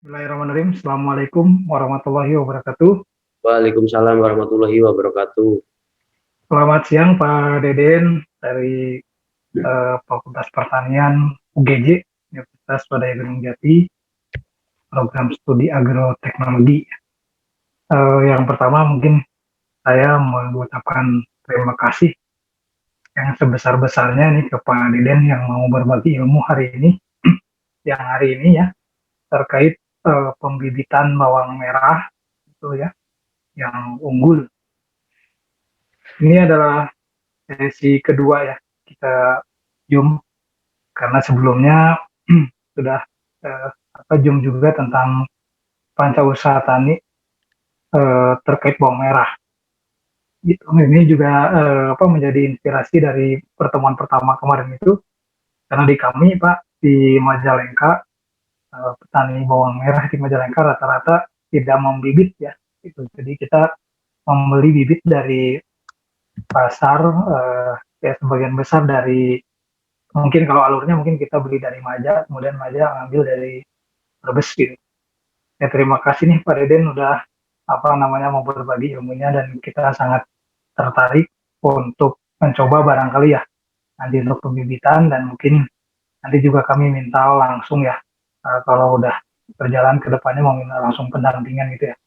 Bismillahirrahmanirrahim. Assalamualaikum warahmatullahi wabarakatuh. Waalaikumsalam warahmatullahi wabarakatuh. Selamat siang Pak Deden dari Fakultas Pertanian UGJ, Universitas Padaya Gunung Jati, program studi agroteknologi. Yang pertama mungkin saya mengucapkan terima kasih yang sebesar-besarnya nih ke Pak Deden yang mau berbagi ilmu hari ini, yang hari ini ya, terkait pembibitan bawang merah itu ya, yang unggul. Ini adalah sesi kedua ya kita Zoom karena sebelumnya sudah Zoom juga tentang pancausaha tani terkait bawang merah. Gitu. Ini juga menjadi inspirasi dari pertemuan pertama kemarin itu karena di kami Pak di Majalengka petani bawang merah di Majalengka rata-rata tidak membibit ya. Itu. Jadi kita membeli bibit dari pasar ya sebagian besar dari mungkin kalau alurnya mungkin kita beli dari Maja, kemudian Maja ngambil dari Brebes gitu. Ya terima kasih nih Pak Deden udah mau berbagi ilmunya dan kita sangat tertarik untuk mencoba barangkali ya nanti untuk pembibitan dan mungkin nanti juga kami minta langsung ya kalau udah berjalan ke depannya mau minta langsung pendampingan gitu ya.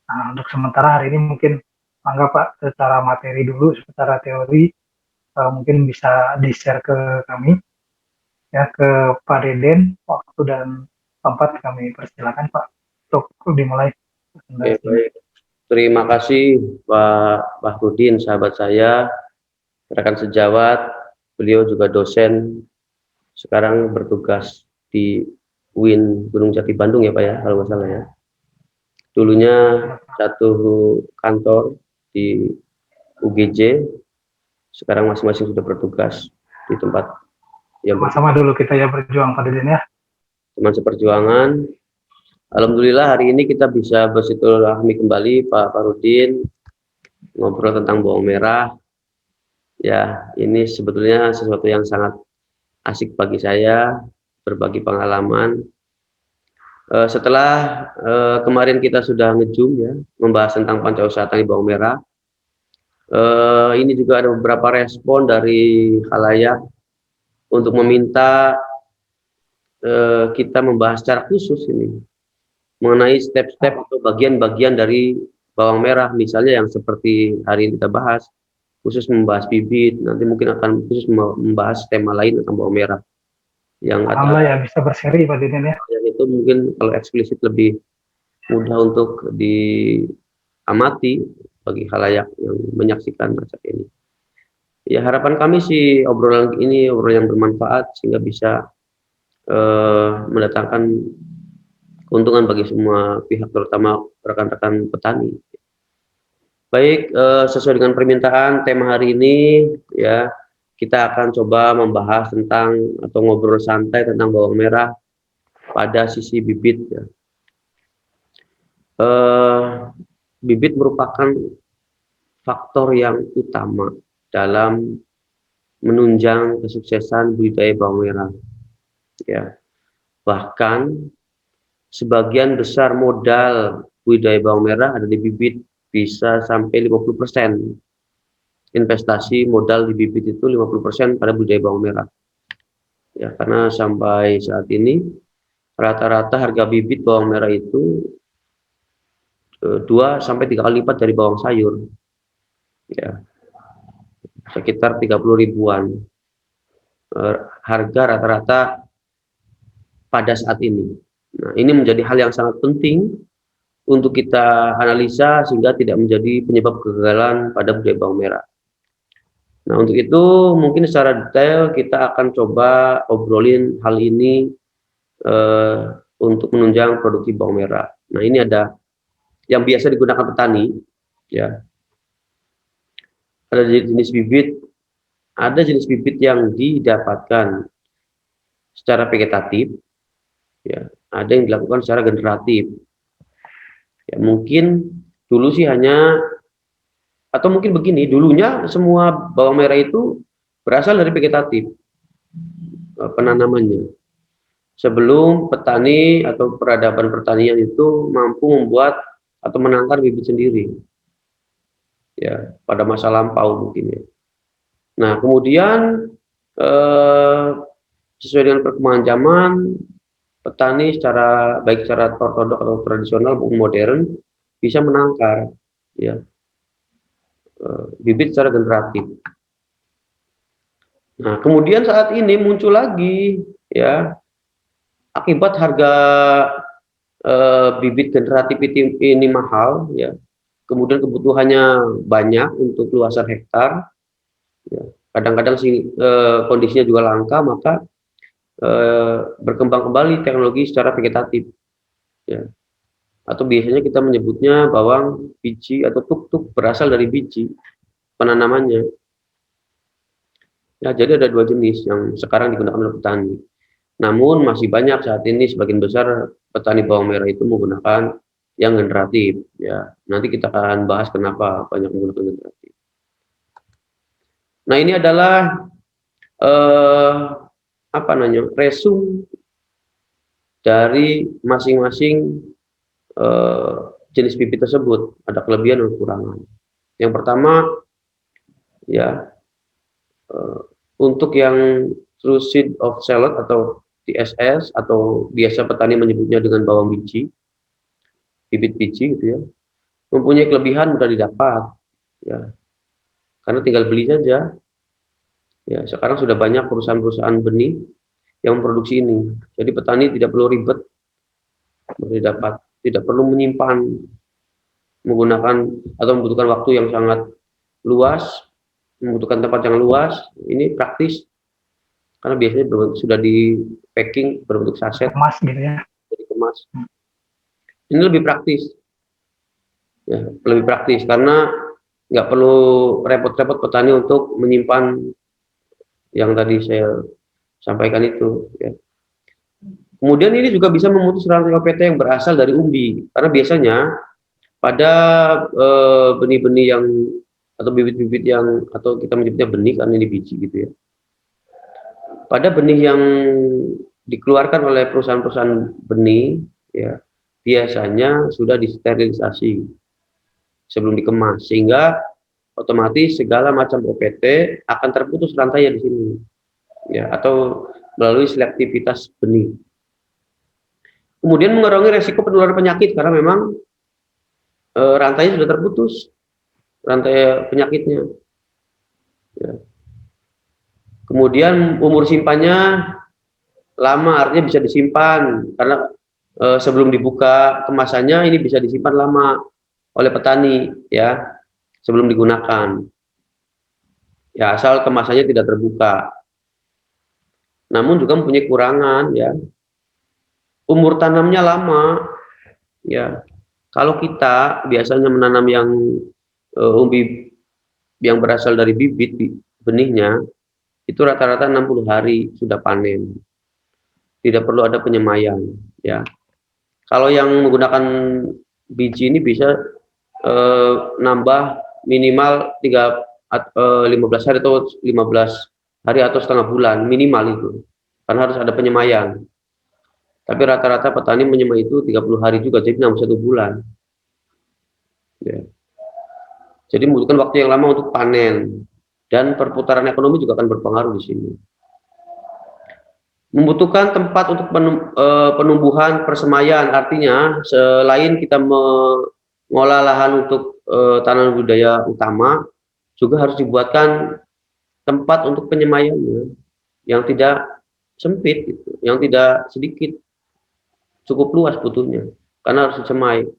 Nah, untuk sementara hari ini mungkin anggap Pak secara materi dulu, secara teori mungkin bisa di-share ke kami ya ke Pak Deden waktu dan tempat kami persilakan Pak untuk dimulai Oke, presentasinya. baik. Terima kasih Pak Bahrudin, sahabat saya, rekan sejawat. Beliau juga dosen, sekarang bertugas di UIN Gunung Jati Bandung ya Pak ya, kalau nggak salah ya. Dulunya satu kantor di UGJ, sekarang masing-masing sudah bertugas di tempat yang Sama-sama dulu kita ya berjuang Pak Deden ya. teman seperjuangan. Alhamdulillah hari ini kita bisa bersilaturahmi kembali Pak Farudin, ngobrol tentang bawang merah. Ya, ini sebetulnya sesuatu yang sangat asik bagi saya, berbagi pengalaman. Setelah kemarin kita sudah nge-zoom ya, membahas tentang pancausaha tani bawang merah. Ini juga ada beberapa respon dari khalayak untuk meminta kita membahas secara khusus ini mengenai step-step atau bagian-bagian dari bawang merah, misalnya yang seperti hari ini kita bahas, khusus membahas bibit, nanti mungkin akan khusus membahas tema lain tentang bawang merah. Yang Alhamdulillah ya bisa berseri Pak Deden ya. yang itu mungkin kalau eksplisit lebih mudah untuk diamati bagi khalayak yang menyaksikan macam ini. Ya harapan kami sih obrolan ini obrolan yang bermanfaat sehingga bisa mendatangkan keuntungan bagi semua pihak, terutama rekan-rekan petani. Baik, sesuai dengan permintaan tema hari ini, ya kita akan coba membahas tentang atau ngobrol santai tentang bawang merah pada sisi bibit. Ya. Bibit merupakan faktor yang utama dalam menunjang kesuksesan budidaya bawang merah. Ya, bahkan sebagian besar modal budidaya bawang merah ada di bibit, bisa sampai 50%. Investasi modal di bibit itu 50% pada budidaya bawang merah. Ya, karena sampai saat ini rata-rata harga bibit bawang merah itu 2 sampai 3 kali lipat dari bawang sayur. Ya, sekitar 30 ribuan. Harga rata-rata pada saat ini. Nah, ini menjadi hal yang sangat penting untuk kita analisa sehingga tidak menjadi penyebab kegagalan pada budidaya bawang merah. Nah, untuk itu mungkin secara detail kita akan coba obrolin hal ini untuk menunjang produksi bawang merah. Nah, ini ada yang biasa digunakan petani, ya. Ada jenis bibit yang didapatkan secara vegetatif, ya. Ada yang dilakukan secara generatif. Ya, mungkin dulu sih hanya atau mungkin begini, dulunya semua bawang merah itu berasal dari vegetatif penanamannya. sebelum petani atau peradaban pertanian itu mampu membuat atau menangkar bibit sendiri, ya, pada masa lampau mungkin ya. Nah, kemudian eh, sesuai dengan perkembangan zaman, petani secara baik secara ortodok atau tradisional maupun modern bisa menangkar, ya, bibit secara generatif. Nah, kemudian saat ini muncul lagi, ya, akibat harga bibit generatif ini mahal, ya, kemudian kebutuhannya banyak untuk luasan hektar, ya, kadang-kadang kondisinya juga langka, maka berkembang kembali teknologi secara vegetatif, ya, atau biasanya kita menyebutnya bawang biji atau tuk-tuk berasal dari biji penanamannya. Ya, jadi ada dua jenis yang sekarang digunakan oleh petani. Namun masih banyak saat ini sebagian besar petani bawang merah itu menggunakan yang generatif. Ya, nanti kita akan bahas kenapa banyak menggunakan generatif. Nah, ini adalah apa namanya, resume dari masing-masing jenis bibit tersebut. Ada kelebihan dan kekurangan. Yang pertama, ya, untuk yang true seed of salad atau TSS atau biasa petani menyebutnya dengan bawang biji, bibit biji gitu ya, mempunyai kelebihan mudah didapat, ya, karena tinggal beli saja. Ya, sekarang sudah banyak perusahaan-perusahaan benih yang memproduksi ini, jadi petani tidak perlu ribet mudah didapat, tidak perlu menyimpan, menggunakan atau membutuhkan waktu yang sangat luas, membutuhkan tempat yang luas. Ini praktis karena biasanya sudah di packing berbentuk saset, Emas gitu ya. jadi kemas. Ini lebih praktis, ya, lebih praktis karena nggak perlu repot-repot petani untuk menyimpan yang tadi saya sampaikan itu, ya. Kemudian ini juga bisa memutus rantai OPT yang berasal dari umbi, karena biasanya pada benih-benih yang atau bibit-bibit yang, atau kita menyebutnya benih karena ini biji gitu ya, pada benih yang dikeluarkan oleh perusahaan-perusahaan benih, ya, biasanya sudah disterilisasi sebelum dikemas, sehingga otomatis segala macam OPT akan terputus rantai di sini, ya, atau melalui selektivitas benih. Kemudian mengurangi resiko penularan penyakit karena memang rantainya sudah terputus, rantai penyakitnya, ya. Kemudian umur simpannya lama, artinya bisa disimpan karena sebelum dibuka kemasannya ini bisa disimpan lama oleh petani, ya, sebelum digunakan, ya, asal kemasannya tidak terbuka. Namun juga mempunyai kekurangan, ya, umur tanamnya lama, ya. Kalau kita biasanya menanam yang umbi yang berasal dari bibit benihnya itu rata-rata 60 hari sudah panen, tidak perlu ada penyemaian, ya. Kalau yang menggunakan biji ini bisa nambah minimal 15 hari atau 15 hari atau setengah bulan minimal itu, karena harus ada penyemaian. Tapi rata-rata petani menyemai itu 30 hari juga, jadi 1 bulan. Ya. Jadi membutuhkan waktu yang lama untuk panen, dan perputaran ekonomi juga akan berpengaruh di sini. Membutuhkan tempat untuk penumbuhan persemaian, artinya selain kita mengolah lahan untuk tanaman budidaya utama, juga harus dibuatkan tempat untuk penyemaiannya yang tidak sempit, gitu, yang tidak sedikit, cukup luas butuhnya, karena harus disemai,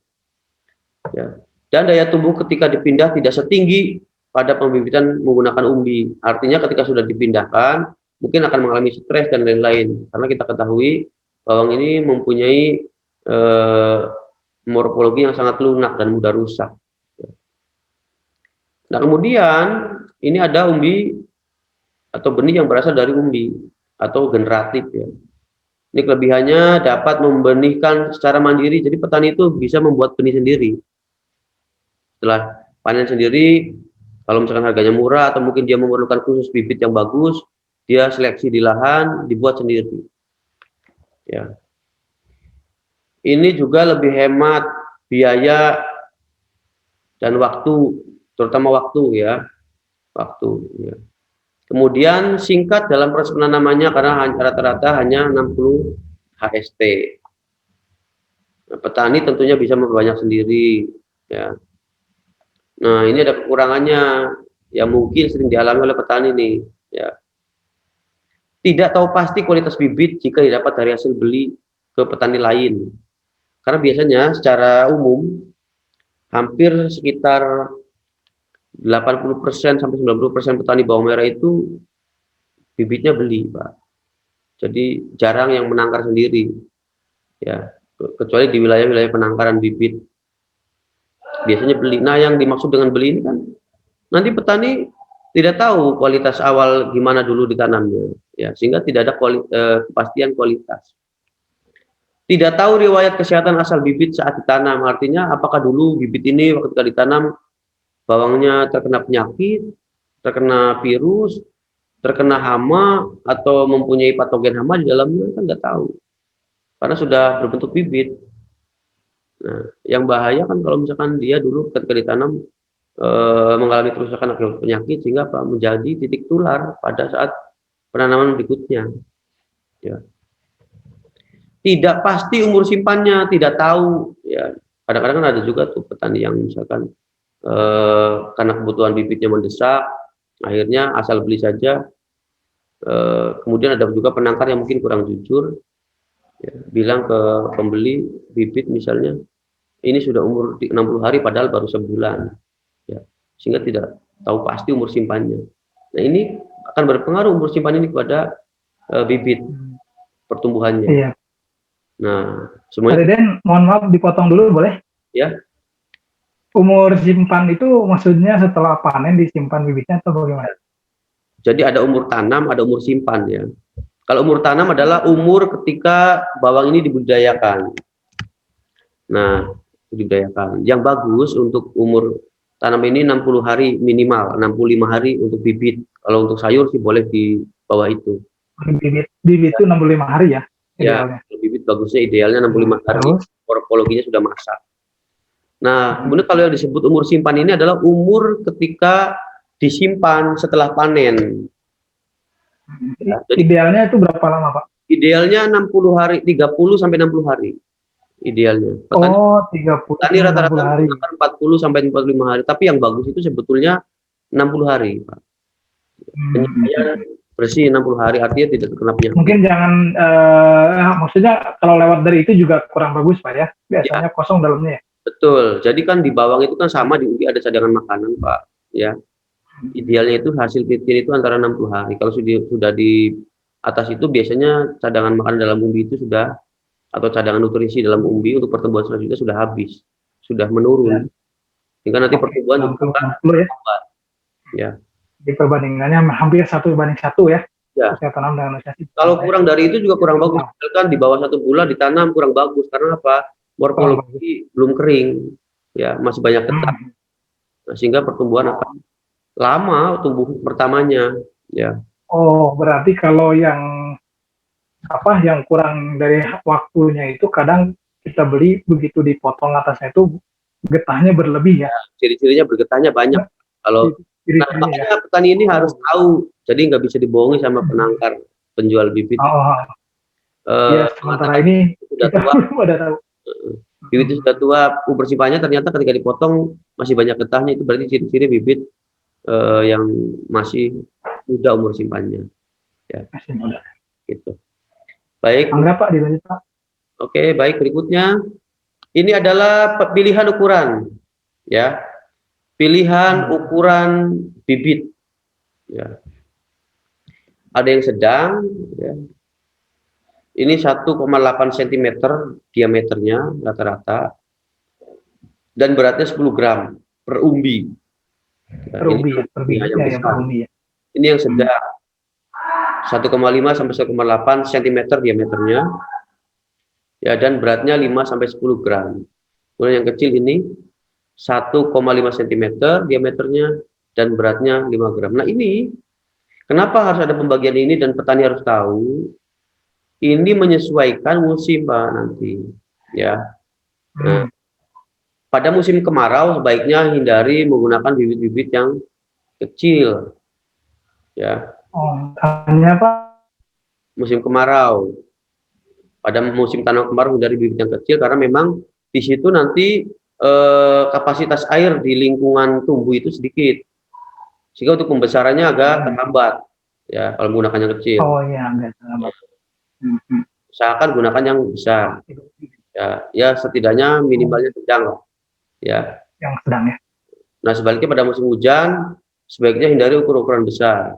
ya. Dan daya tumbuh ketika dipindah tidak setinggi pada pembibitan menggunakan umbi, artinya ketika sudah dipindahkan mungkin akan mengalami stres dan lain-lain, karena kita ketahui bawang ini mempunyai morfologi yang sangat lunak dan mudah rusak. Nah, kemudian ini ada umbi atau benih yang berasal dari umbi atau generatif, ya. Ini kelebihannya dapat membenihkan secara mandiri, jadi petani itu bisa membuat benih sendiri. Setelah panen sendiri, kalau misalkan harganya murah atau mungkin dia memerlukan khusus bibit yang bagus, dia seleksi di lahan, dibuat sendiri. Ya. Ini juga lebih hemat biaya dan waktu, terutama waktu ya, waktu. Ya. Kemudian singkat dalam proses penanamannya karena rata-rata hanya 60 HST. Nah, petani tentunya bisa memperbanyak sendiri. Ya. Nah, ini ada kekurangannya yang mungkin sering dialami oleh petani nih. Ya. Tidak tahu pasti kualitas bibit jika didapat dari hasil beli ke petani lain. Karena biasanya secara umum hampir sekitar 80% sampai 90% petani bawang merah itu bibitnya beli, Pak. Jadi jarang yang menangkar sendiri, ya. Kecuali di wilayah-wilayah penangkaran bibit, biasanya beli. Nah, yang dimaksud dengan beli ini kan nanti petani tidak tahu kualitas awal gimana dulu ditanamnya, ya, sehingga tidak ada kepastian kualitas. Tidak tahu riwayat kesehatan asal bibit saat ditanam, artinya apakah dulu bibit ini waktu ditanam bawangnya terkena penyakit, terkena virus, terkena hama, atau mempunyai patogen hama di dalamnya, kan nggak tahu. Karena sudah berbentuk bibit. Nah, yang bahaya kan kalau misalkan dia dulu ketika ditanam mengalami kerusakan akibat penyakit sehingga apa menjadi titik tular pada saat penanaman berikutnya. Ya. Tidak pasti umur simpannya, tidak tahu. Ya, kadang-kadang kan ada juga tuh petani yang misalkan karena kebutuhan bibitnya mendesak, akhirnya asal beli saja. Kemudian ada juga penangkar yang mungkin kurang jujur, ya, bilang ke pembeli bibit misalnya ini sudah umur 60 hari padahal baru sebulan, ya, sehingga tidak tahu pasti umur simpannya. Nah, ini akan berpengaruh umur simpan ini kepada bibit pertumbuhannya. Iya. Nah, Pak semuanya Deden, mohon maaf dipotong dulu boleh? ya. Umur simpan itu maksudnya setelah panen disimpan bibitnya atau bagaimana? Jadi ada umur tanam, ada umur simpan ya. Kalau umur tanam adalah umur ketika bawang ini dibudidayakan. Nah, dibudidayakan. Yang bagus untuk umur tanam ini 60 hari minimal, 65 hari untuk bibit. Kalau untuk sayur sih boleh di bawah itu. Bibit itu 65 hari ya idealnya. Ya, bibit bagusnya idealnya 65 hari, Terus? morfologinya sudah masak. Nah, kemudian kalau yang disebut umur simpan ini adalah umur ketika disimpan setelah panen. Ya, jadi Idealnya itu berapa lama, Pak? idealnya 60 hari, 30 sampai 60 hari. Idealnya. Oh, 30 Petani sampai 60 rata-rata hari. menggunakan 40 sampai 45 hari, tapi yang bagus itu sebetulnya 60 hari, Pak. Penyimpanannya bersih 60 hari, artinya tidak terkena penyakit. Mungkin jangan, maksudnya kalau lewat dari itu juga kurang bagus, Pak ya? Biasanya kosong dalamnya ya? Betul. Jadi kan di bawang itu kan sama, di ubi ada cadangan makanan, Pak. Ya. Idealnya itu hasil titir itu antara 60 hari. Kalau sudah di atas itu biasanya cadangan makanan dalam umbi itu sudah, atau cadangan nutrisi dalam umbi untuk pertumbuhan selanjutnya sudah habis, sudah menurun. Sehingga nanti pertumbuhan juga akan lambat. Ya. Di perbandingannya hampir 1:1 ya? Ya. Saya tanam dengan usia. Kalau kurang dari itu juga kurang bagus. Misalkan di bawah 1 bulan ditanam kurang bagus. Karena apa? Morfologi belum kering. Ya, masih banyak getah. Nah, sehingga pertumbuhan akan lama tumbuh pertamanya. Ya. Oh, berarti kalau yang kurang dari waktunya itu kadang kita beli begitu dipotong atasnya itu getahnya berlebih ya? Ciri-cirinya bergetahnya banyak. Kalau makanya petani ini harus tahu, jadi nggak bisa dibohongi sama penangkar penjual bibit. Ya, sementara ini sudah tua, ada tahu. bibit itu sudah tua, umur simpannya ternyata ketika dipotong masih banyak getahnya, itu berarti ciri-ciri bibit yang masih muda umur simpannya. Ya. Masih muda. Gitu. Baik. Pak, dilanjut Pak. Oke, baik, berikutnya. Ini adalah pilihan ukuran. Ya. Pilihan ukuran bibit. Ya. Ada yang sedang, ya. Ini 1,8 cm diameternya rata-rata, dan beratnya 10 gram per umbi. Ya, per umbi, yang besar. Per umbi ya. Ini yang sedang, 1,5 sampai 1,8 cm diameternya, ya, dan beratnya 5 sampai 10 gram. Kemudian yang kecil ini 1,5 cm diameternya dan beratnya 5 gram. Nah, ini kenapa harus ada pembagian ini dan petani harus tahu? ini menyesuaikan musim Pak nanti ya. Nah, pada musim kemarau sebaiknya hindari menggunakan bibit-bibit yang kecil ya. Oh, tanya Pak. Musim kemarau, pada musim tanam kemarau hindari bibit yang kecil karena memang di situ nanti kapasitas air di lingkungan tumbuh itu sedikit, sehingga untuk pembesarannya agak terhambat ya kalau menggunakan yang kecil. Oh iya, enggak salah. Usahakan gunakan yang besar ya setidaknya minimalnya sedang lah ya. Yang sedang ya. Nah sebaliknya pada musim hujan sebaiknya hindari ukuran besar,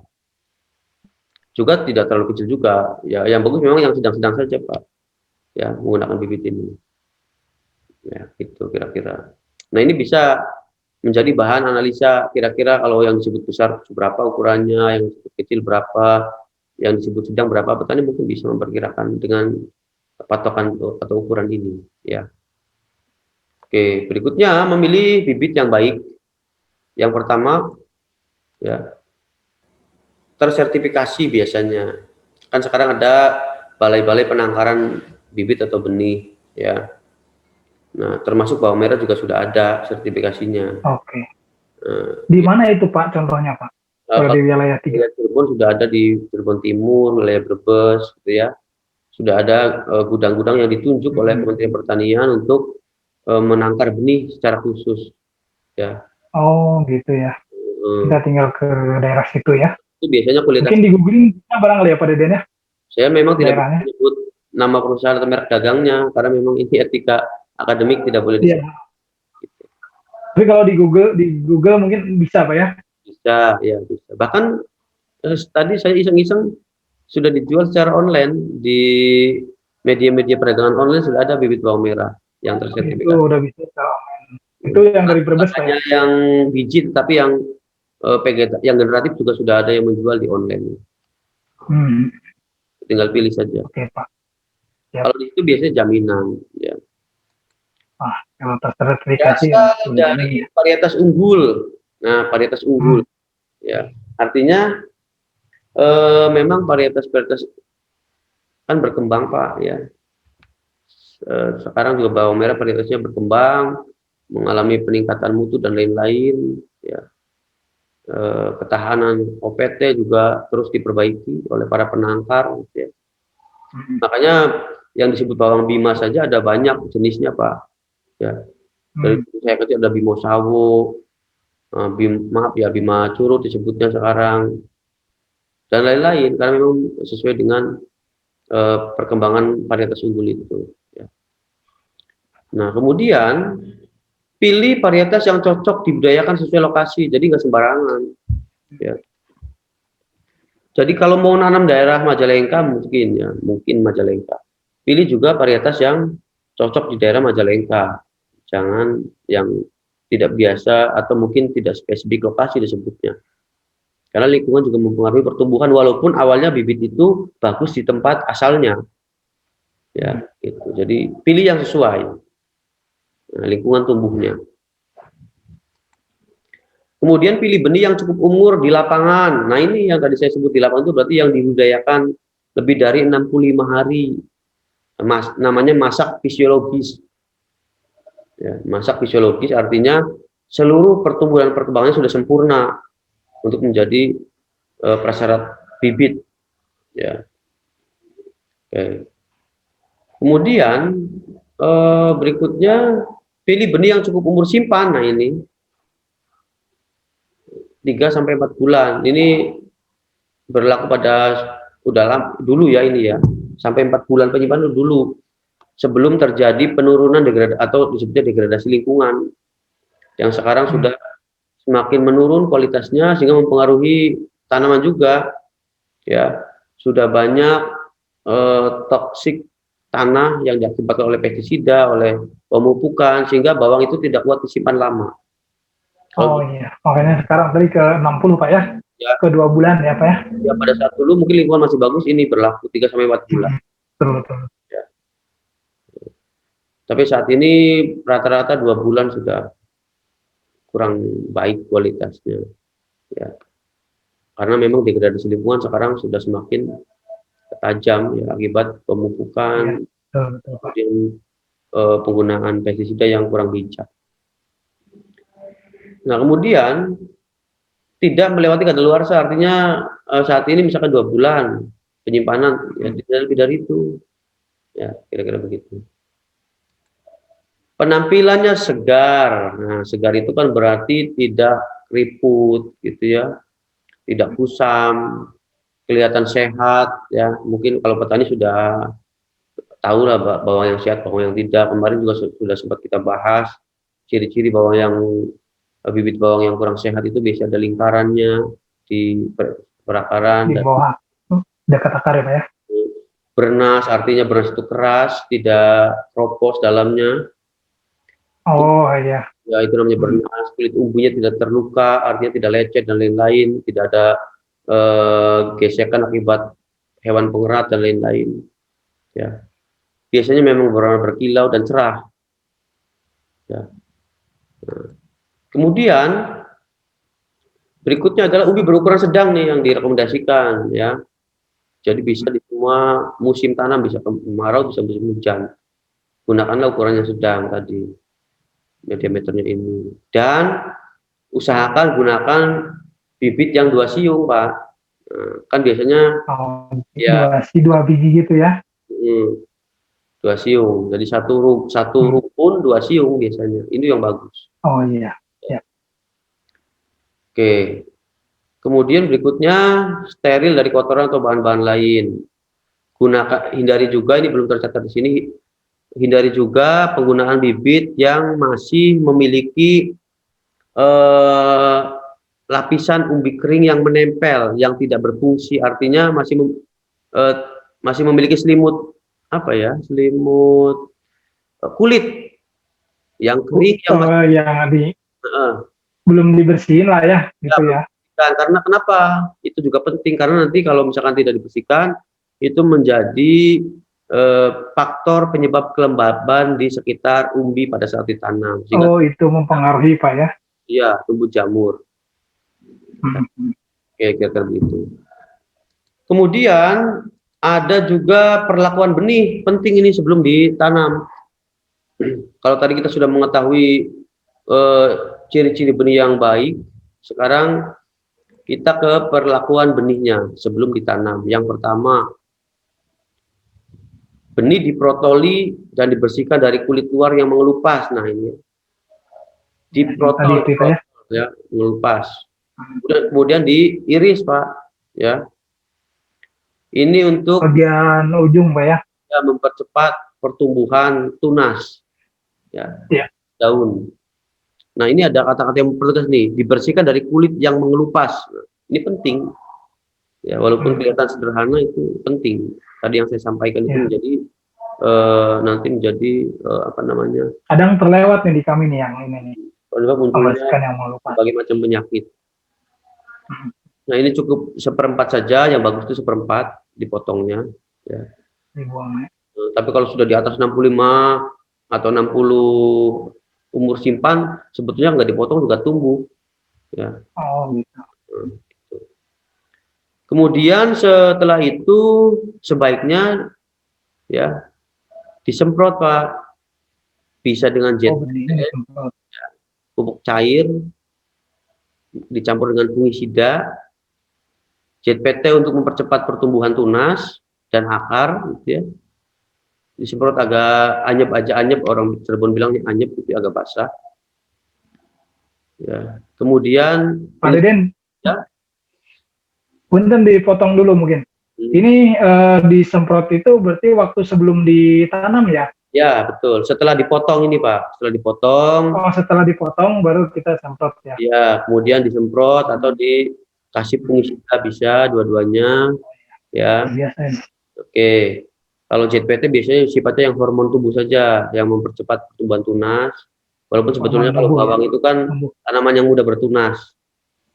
juga tidak terlalu kecil juga ya. Yang bagus memang yang sedang-sedang saja Pak ya, menggunakan bibit ini ya, itu kira-kira. Nah ini bisa menjadi bahan analisa kira-kira kalau yang disebut besar berapa ukurannya, yang disebut kecil berapa, yang disebut sedang berapa. Petani mungkin bisa memperkirakan dengan patokan atau ukuran ini ya. Oke, berikutnya memilih bibit yang baik. Yang pertama ya, tersertifikasi biasanya. Kan sekarang ada balai-balai penangkaran bibit atau benih ya. Nah, termasuk bawang merah juga sudah ada sertifikasinya. Oke. Di mana itu Pak contohnya Pak? Kalau di wilayah 3. Cirebon sudah ada, di Cirebon Timur, wilayah Brebes gitu ya. Sudah ada gudang-gudang yang ditunjuk oleh Kementerian Pertanian untuk menangkar benih secara khusus ya. Oh gitu ya. Kita tinggal ke daerah situ ya. Itu biasanya kualitas. Mungkin di googling bisa barangkali ya Pak Deden ya. Saya memang tidak daerahnya. boleh menyebut nama perusahaan atau merek dagangnya karena memang ini etika akademik tidak boleh disebut. Iya. Tapi kalau di Google mungkin bisa Pak ya? Bisa, ya bisa. Bahkan tadi saya iseng-iseng sudah dijual secara online di media-media perdagangan online, sudah ada bibit bawang merah yang tersertifikasi. Itu udah bisa secara online. Itu yang dari Brebes Pak ya? Yang biji, tapi yang yang generatif juga sudah ada yang menjual di online. Tinggal pilih saja. Oke Pak. Yep. Kalau itu biasanya jaminan ya. Kalau tersertifikasi dari varietas unggul. Nah, varietas unggul ya. Artinya memang varietas kan berkembang Pak ya. Sekarang juga bawang merah varietasnya berkembang, mengalami peningkatan mutu dan lain-lain ya. Ketahanan OPT juga terus diperbaiki oleh para penangkar ya. Makanya yang disebut bawang Bima saja ada banyak jenisnya Pak ya. Dari saya kecil ada Bimo Sawo, Bima Curut disebutnya sekarang, dan lain-lain, karena memang sesuai dengan perkembangan varietas unggul itu ya. Nah kemudian pilih varietas yang cocok dibudidayakan sesuai lokasi, jadi nggak sembarangan ya. Jadi kalau mau nanam daerah Majalengka mungkin Majalengka, pilih juga varietas yang cocok di daerah Majalengka, jangan yang tidak biasa atau mungkin tidak spesifik lokasi disebutnya, karena lingkungan juga mempengaruhi pertumbuhan walaupun awalnya bibit itu bagus di tempat asalnya ya gitu. Jadi pilih yang sesuai lingkungan tumbuhnya. Kemudian pilih benih yang cukup umur di lapangan. Nah ini yang tadi saya sebut di lapangan itu berarti yang dibudidayakan lebih dari 65 hari. Namanya masak fisiologis ya. Masak fisiologis artinya seluruh pertumbuhan perkembangannya sudah sempurna untuk menjadi prasyarat bibit ya. Oke. Kemudian berikutnya pilih benih yang cukup umur simpan. Nah ini 3-4 bulan. Ini berlaku pada dulu ya ini ya. Sampai 4 bulan penyimpanan dulu sebelum terjadi penurunan atau disebutnya degradasi lingkungan yang sekarang sudah semakin menurun kualitasnya sehingga mempengaruhi tanaman juga ya. Sudah banyak toksik tanah yang diakibatkan oleh pestisida, oleh pemupukan, sehingga bawang itu tidak kuat disimpan lama. Oh iya, makanya sekarang tadi ke 60 Pak ya, ke 2 bulan ya Pak ya. Ya pada saat dulu mungkin lingkungan masih bagus, ini berlaku 3-4 bulan. Betul. Ya. Tapi saat ini rata-rata 2 bulan sudah kurang baik kualitasnya. Ya. Karena memang degradasi lingkungan sekarang sudah semakin tajam ya akibat pemupukan, betul, Pak. kemudian penggunaan pestisida yang kurang bijak. Nah, kemudian tidak melewati kadaluarsa, artinya saat ini misalkan 2 bulan penyimpanan, ya tidak lebih dari itu. Ya, kira-kira begitu. Penampilannya segar. Nah, segar itu kan berarti tidak keriput gitu ya, tidak kusam, kelihatan sehat ya. Mungkin kalau petani sudah tahu lah bawang yang sehat, bawang yang tidak. Kemarin juga sudah sempat kita bahas ciri-ciri bawang yang bibit bawang yang kurang sehat itu biasanya ada lingkarannya di perakaran Di dan bawah dekat akar ya, Pak ya. bernas, artinya bernas itu keras, tidak kropos dalamnya. Oh iya. Ya itu namanya bernas. Kulit umbinya tidak terluka, artinya tidak lecet dan lain-lain, tidak ada gesekan akibat hewan pengerat dan lain-lain. Ya, biasanya memang berwarna berkilau dan cerah. Ya. Nah, kemudian berikutnya adalah ubi berukuran sedang nih yang direkomendasikan ya. Jadi bisa di semua musim tanam, bisa kemarau, bisa musim hujan. Gunakanlah ukuran yang sedang tadi, ya, diameternya ini. Dan usahakan gunakan bibit yang 2 siung, Pak. Nah, kan biasanya Oh, ya 2 biji gitu ya. 2 siung. Jadi satu rumpun 2 siung biasanya. Ini yang bagus. Oh iya. Ya. Oke. Kemudian berikutnya steril dari kotoran atau bahan-bahan lain. Hindari juga, ini belum tercatat di sini, hindari juga penggunaan bibit yang masih memiliki lapisan umbi kering yang menempel, yang tidak berfungsi, artinya masih memiliki selimut apa ya, selimut kulit yang kering yang masih belum dibersihin lah ya, gitu ya. Karena kenapa? Itu juga penting karena nanti kalau misalkan tidak dibersihkan itu menjadi faktor penyebab kelembaban di sekitar umbi pada saat ditanam. Sehingga, itu mempengaruhi Pak ya? Iya, tumbuh jamur. Oke, kira-kira begitu. Kemudian ada juga perlakuan benih, penting ini sebelum ditanam. Kalau tadi kita sudah mengetahui ciri-ciri benih yang baik, sekarang kita ke perlakuan benihnya sebelum ditanam. Yang pertama, benih diprotoli dan dibersihkan dari kulit luar yang mengelupas. Nah ini diprotoli ya, mengelupas. Kemudian diiris, Pak. Ya, ini untuk bagian ujung, Pak ya. Ya, mempercepat pertumbuhan tunas. Ya, daun. Nah ini ada kata-kata yang perlu nih, dibersihkan dari kulit yang mengelupas. Nah, ini penting. Ya, walaupun kelihatan sederhana itu penting. Tadi yang saya sampaikan itu menjadi nanti menjadi apa namanya? Kadang terlewat nih di kami nih yang ini nih. Munculnya berbagai macam penyakit. Nah ini cukup 1/4 saja, yang bagus itu 1/4 dipotongnya. Ya. Tapi kalau sudah di atas 65 atau 60 umur simpan, sebetulnya nggak dipotong juga tumbuh. Ya. Oh gitu. Kemudian setelah itu sebaiknya ya disemprot, Pak. Bisa dengan pupuk cair dicampur dengan fungisida, ZPT untuk mempercepat pertumbuhan tunas dan akar, gitu ya. Disemprot agak anyep aja, orang Cirebon bilang anyep, itu agak basah. Ya. Kemudian Pak Deden, ya. Punten dipotong dulu mungkin. Ini disemprot itu berarti waktu sebelum ditanam ya? Ya betul. Setelah dipotong ini, Pak. Setelah dipotong. Oh, setelah dipotong baru kita semprot ya? Ya, kemudian disemprot atau dikasih fungisida bisa dua-duanya. Ya. Biasa. Oke. Kalau ZPT biasanya sifatnya yang hormon tubuh saja, yang mempercepat pertumbuhan tunas. Walaupun sebetulnya kalau bawang itu kan tanaman yang mudah bertunas.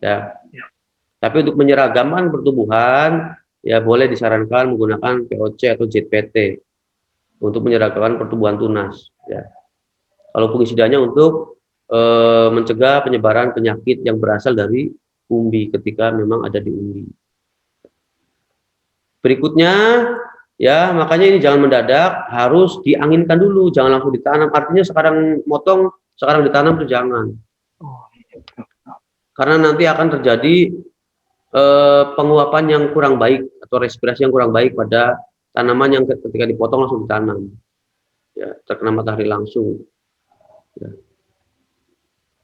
Ya. Tapi untuk menyeragamkan pertumbuhan, ya boleh disarankan menggunakan POC atau ZPT untuk menyeragamkan pertumbuhan tunas. Ya. Kalau fungisidanya untuk mencegah penyebaran penyakit yang berasal dari umbi ketika memang ada di umbi. Berikutnya, ya makanya ini jangan mendadak, harus dianginkan dulu, jangan langsung ditanam. Artinya sekarang motong, sekarang ditanam itu jangan. Oh, iya. Karena nanti akan terjadi penguapan yang kurang baik atau respirasi yang kurang baik pada tanaman yang ketika dipotong langsung ditanam. Ya, terkena matahari langsung. Ya.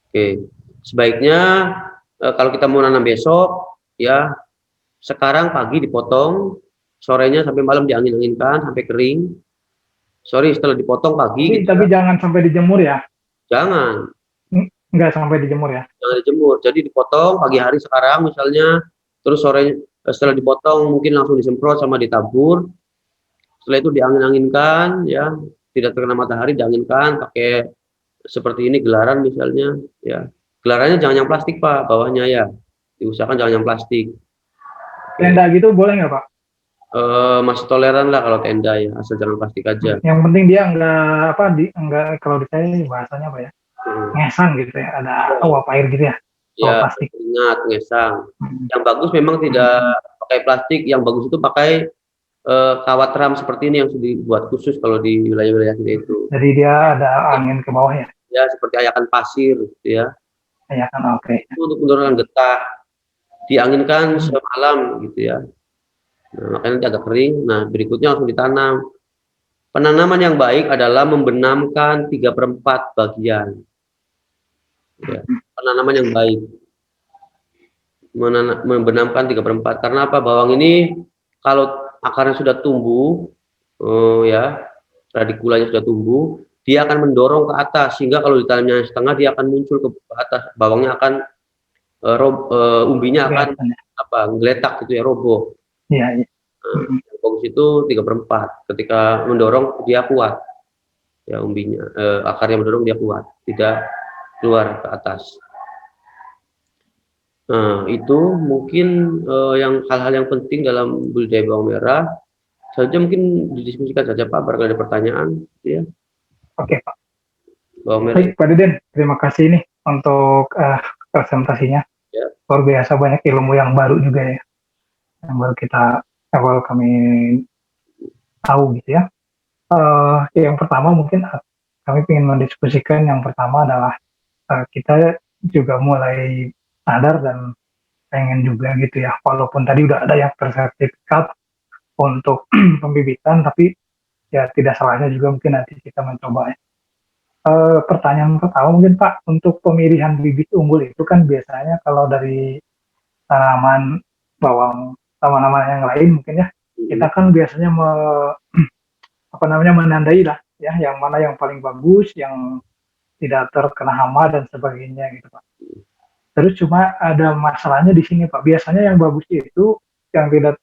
Oke, sebaiknya kalau kita mau nanam besok, ya sekarang pagi dipotong, sorenya sampai malam diangin-anginkan sampai kering. Sorry, setelah dipotong pagi, Tapi jangan sampai dijemur ya. jangan Nggak sampai dijemur ya. jangan dijemur. Jadi dipotong pagi hari sekarang misalnya, terus sore setelah dipotong mungkin langsung disemprot sama ditabur. Setelah itu diangin-anginkan, ya tidak terkena matahari, dianginkan pakai seperti ini gelaran misalnya, ya gelarannya jangan yang plastik Pak, bawahnya ya diusahakan jangan yang plastik. Tenda gitu boleh nggak Pak? Masih toleran lah kalau tenda ya, asal jangan plastik aja. Yang penting dia nggak kalau di saya bahasanya apa ya? Ngesang gitu ya, ada uap air gitu ya. Ya, Plastik. ingat ngesang. Yang bagus memang tidak pakai plastik, yang bagus itu pakai kawat ram seperti ini yang sudah dibuat khusus kalau di wilayah-wilayah kita itu. Jadi dia ada angin ke bawah ya? Ya, seperti ayakan pasir, gitu ya. Ayakan, oke. Itu untuk menurunkan getah. Dianginkan semalam, gitu ya. Nah, makanya nanti agak kering. Nah, berikutnya langsung ditanam. Penanaman yang baik adalah membenamkan 3/4 bagian. Ya, penanaman yang baik. Membenamkan 3/4. Karena apa? Bawang ini kalau akarnya sudah tumbuh, ya radikulanya sudah tumbuh, dia akan mendorong ke atas sehingga kalau ditanamnya setengah dia akan muncul ke atas, bawangnya akan umbinya akan ngeletak gitu ya, roboh. Iya. Yang bagus itu 3/4. Ketika mendorong dia kuat, ya umbinya, akarnya mendorong dia kuat, tidak keluar ke atas. Nah, itu mungkin yang hal-hal yang penting dalam budidaya bawang merah. Saja mungkin didiskusikan saja Pak, barangkali ada pertanyaan, ya. Oke Pak. Bawang merah. Baik Pak Deden, terima kasih nih untuk presentasinya. Ya. Luar biasa, banyak ilmu yang baru juga ya, yang baru kami tahu gitu ya. Yang pertama mungkin kami ingin mendiskusikan, yang pertama adalah kita juga mulai sadar dan pengen juga gitu ya, walaupun tadi udah ada yang bersertifikat untuk pembibitan, tapi ya tidak salahnya juga mungkin nanti kita mencoba ya. Pertanyaan pertama mungkin Pak, untuk pemilihan bibit unggul itu kan biasanya kalau dari tanaman bawang, tanaman yang lain mungkin ya, kita kan biasanya menandai lah ya, yang mana yang paling bagus, yang tidak terkena hama dan sebagainya gitu Pak. Terus cuma ada masalahnya di sini Pak, biasanya yang bagus itu yang tidak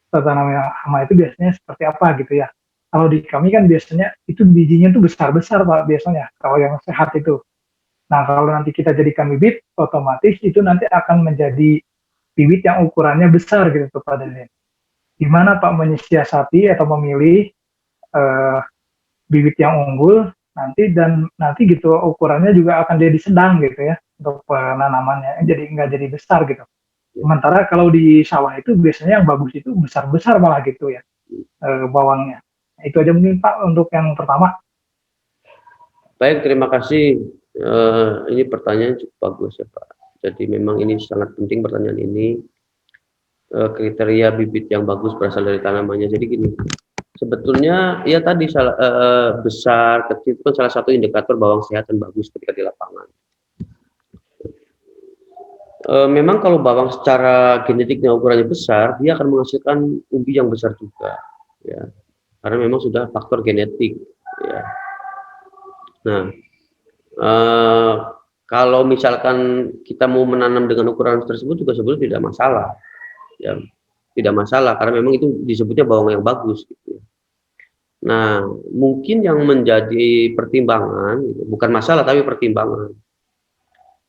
terkena hama itu biasanya seperti apa gitu ya. Kalau di kami kan biasanya itu bijinya tuh besar-besar Pak biasanya, kalau yang sehat itu. Nah kalau nanti kita jadikan bibit, otomatis itu nanti akan menjadi bibit yang ukurannya besar gitu Pak Deden. Gimana Pak menyiasati atau memilih bibit yang unggul nanti gitu ukurannya juga akan jadi sedang gitu ya untuk penanamannya, jadi nggak jadi besar gitu. Sementara kalau di sawah itu biasanya yang bagus itu besar-besar malah gitu ya bawangnya. Itu aja mungkin Pak untuk yang pertama. Baik, terima kasih. Ini pertanyaan cukup bagus ya Pak. Jadi memang ini sangat penting pertanyaan ini. Kriteria bibit yang bagus berasal dari tanamannya. Jadi gini, sebetulnya ya tadi besar, kecil itu kan salah satu indikator bawang sehat dan bagus ketika di lapangan. Memang kalau bawang secara genetiknya ukurannya besar, dia akan menghasilkan umbi yang besar juga, ya. Karena memang sudah faktor genetik, ya. Nah, kalau misalkan kita mau menanam dengan ukuran tersebut juga sebetulnya tidak masalah, ya, tidak masalah karena memang itu disebutnya bawang yang bagus, gitu. Nah, mungkin yang menjadi pertimbangan, bukan masalah tapi pertimbangan.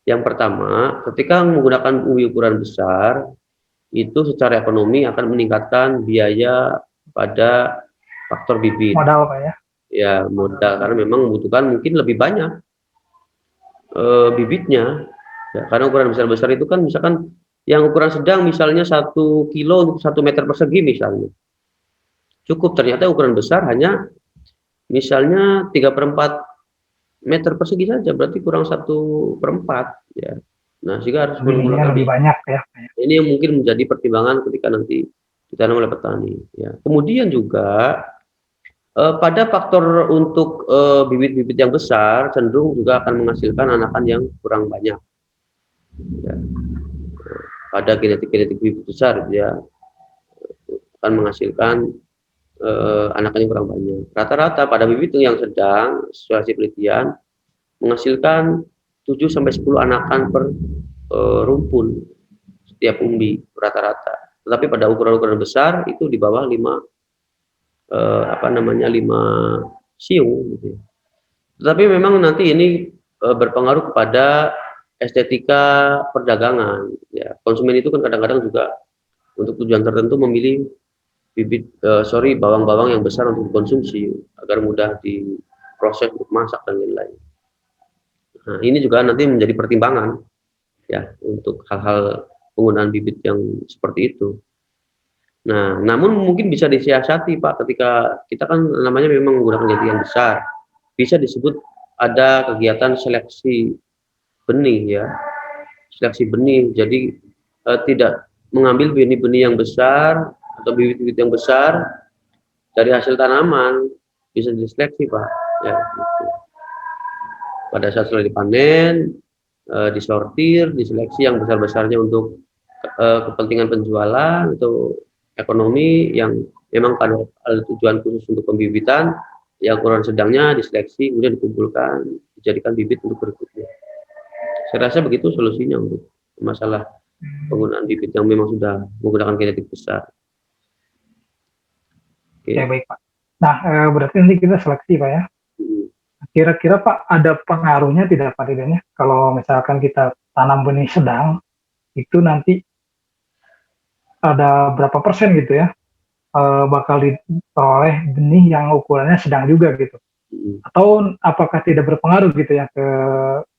Yang pertama, ketika menggunakan umbi ukuran besar, itu secara ekonomi akan meningkatkan biaya pada faktor bibit. Modal Pak ya? Ya, modal, karena memang membutuhkan mungkin lebih banyak bibitnya. Ya, karena ukuran besar-besar itu kan misalkan yang ukuran sedang misalnya 1 kilo untuk 1 meter persegi misalnya. Cukup, ternyata ukuran besar hanya misalnya 3/4 meter persegi saja, berarti kurang 1/4 ya. Nah, sehingga harus Bibitnya menggunakan lebih banyak ya, Pak ya. ini yang mungkin menjadi pertimbangan ketika nanti ditanam oleh petani ya. Kemudian juga pada faktor untuk bibit-bibit yang besar cenderung juga akan menghasilkan anakan yang kurang banyak ya. Pada genetik-genetik bibit besar ya akan menghasilkan anakan yang kurang banyak. Rata-rata pada bibit yang sedang sesuai hasil penelitian menghasilkan 7 sampai 10 anakan per rumpun setiap umbi rata-rata. Tetapi pada ukuran-ukuran besar itu di bawah 5 siung gitu ya. Tetapi memang nanti ini berpengaruh kepada estetika perdagangan ya. Konsumen itu kan kadang-kadang juga untuk tujuan tertentu memilih bawang-bawang yang besar untuk dikonsumsi agar mudah diproses untuk masak dan lain-lain. Nah, ini juga nanti menjadi pertimbangan ya untuk hal-hal penggunaan bibit yang seperti itu. Nah, namun mungkin bisa disiasati Pak ketika kita kan namanya memang menggunakan genetik yang besar. Bisa disebut ada kegiatan seleksi benih ya. Seleksi benih. Jadi tidak mengambil benih-benih yang besar atau bibit-bibit yang besar dari hasil tanaman, bisa diseleksi Pak ya gitu. Pada saat setelah dipanen, disortir, diseleksi yang besar-besarnya untuk kepentingan penjualan atau ekonomi yang memang pada tujuan khusus untuk pembibitan, yang ukuran sedangnya diseleksi kemudian dikumpulkan dijadikan bibit untuk berikutnya. Saya rasa begitu solusinya untuk masalah penggunaan bibit yang memang sudah menggunakan genetik besar. Ya baik Pak. Nah, berarti nanti kita seleksi Pak ya. Kira-kira Pak ada pengaruhnya tidak Pak Deden ya? Kalau misalkan kita tanam benih sedang, itu nanti ada berapa persen gitu ya bakal diperoleh benih yang ukurannya sedang juga gitu. Atau apakah tidak berpengaruh gitu ya ke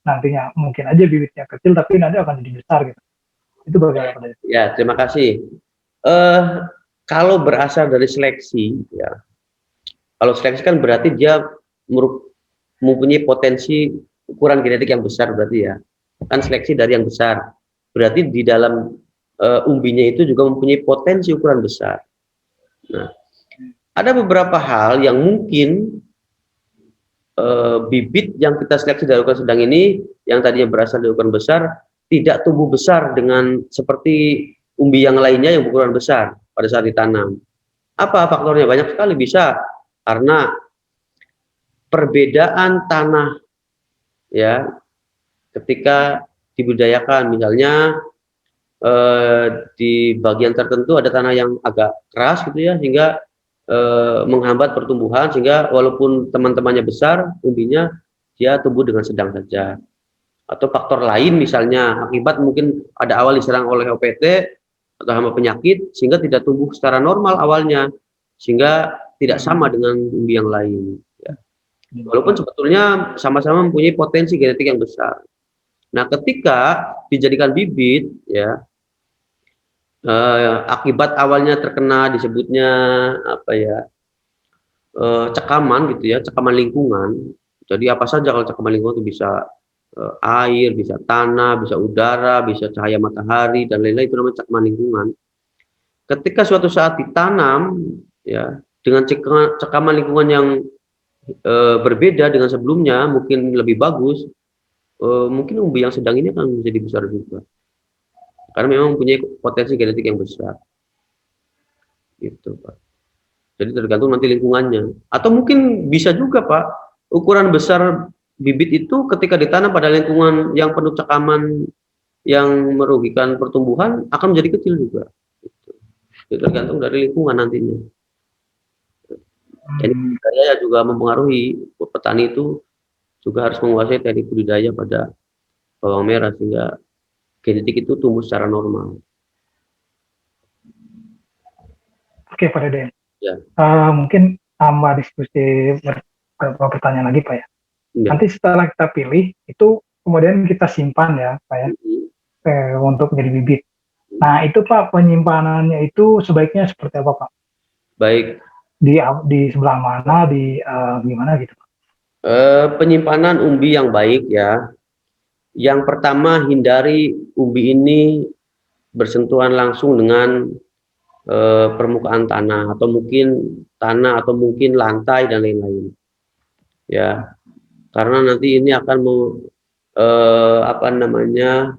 nantinya? Mungkin aja bibitnya kecil tapi nanti akan jadi besar gitu. Itu bagaimana Pak Deden? Ya, terima kasih. Kalau berasal dari seleksi ya. Kalau seleksi kan berarti dia mempunyai potensi ukuran genetik yang besar berarti ya. Kan seleksi dari yang besar. Berarti di dalam umbinya itu juga mempunyai potensi ukuran besar. Nah, ada beberapa hal yang mungkin bibit yang kita seleksi dari ukuran sedang ini, yang tadinya berasal dari ukuran besar, tidak tumbuh besar dengan seperti umbi yang lainnya yang berukuran besar pada saat ditanam. Apa faktornya? Banyak sekali, bisa karena perbedaan tanah ya ketika dibudidayakan, misalnya di bagian tertentu ada tanah yang agak keras gitu ya, sehingga menghambat pertumbuhan, sehingga walaupun teman-temannya besar umbinya dia tumbuh dengan sedang saja. Atau faktor lain misalnya akibat mungkin ada awal diserang oleh OPT atau hama penyakit sehingga tidak tumbuh secara normal awalnya, sehingga tidak sama dengan umbi yang lain ya. Walaupun sebetulnya sama-sama mempunyai potensi genetik yang besar. Nah, ketika dijadikan bibit ya, akibat awalnya terkena disebutnya apa ya, cekaman gitu ya, cekaman lingkungan. Jadi apa saja kalau cekaman lingkungan itu bisa air, bisa tanah, bisa udara, bisa cahaya matahari dan lain-lain, itu namanya cekaman lingkungan. Ketika suatu saat ditanam ya dengan cekaman lingkungan yang berbeda dengan sebelumnya, mungkin lebih bagus, mungkin umbi yang sedang ini akan menjadi besar juga. Karena memang mempunyai potensi genetik yang besar. Gitu, Pak. Jadi tergantung nanti lingkungannya. Atau mungkin bisa juga, Pak, ukuran besar bibit itu ketika ditanam pada lingkungan yang penuh cekaman yang merugikan pertumbuhan akan menjadi kecil juga. Gitu. Jadi tergantung dari lingkungan nantinya. Jadi budidaya juga mempengaruhi. Petani itu juga harus menguasai teknik budidaya pada bawang merah sehingga genetik itu tumbuh secara normal. Oke Pak Deden. Ya. Mungkin tambah diskusi beberapa pertanyaan lagi Pak ya. Nanti setelah kita pilih itu kemudian kita simpan ya Pak ya untuk menjadi bibit. Nah, itu Pak, penyimpanannya itu sebaiknya seperti apa Pak? Baik, Di sebelah mana, gimana gitu Pak? penyimpanan umbi yang baik ya. Yang pertama, hindari umbi ini bersentuhan langsung dengan permukaan tanah atau mungkin lantai dan lain-lain. Ya, karena nanti ini akan apa namanya,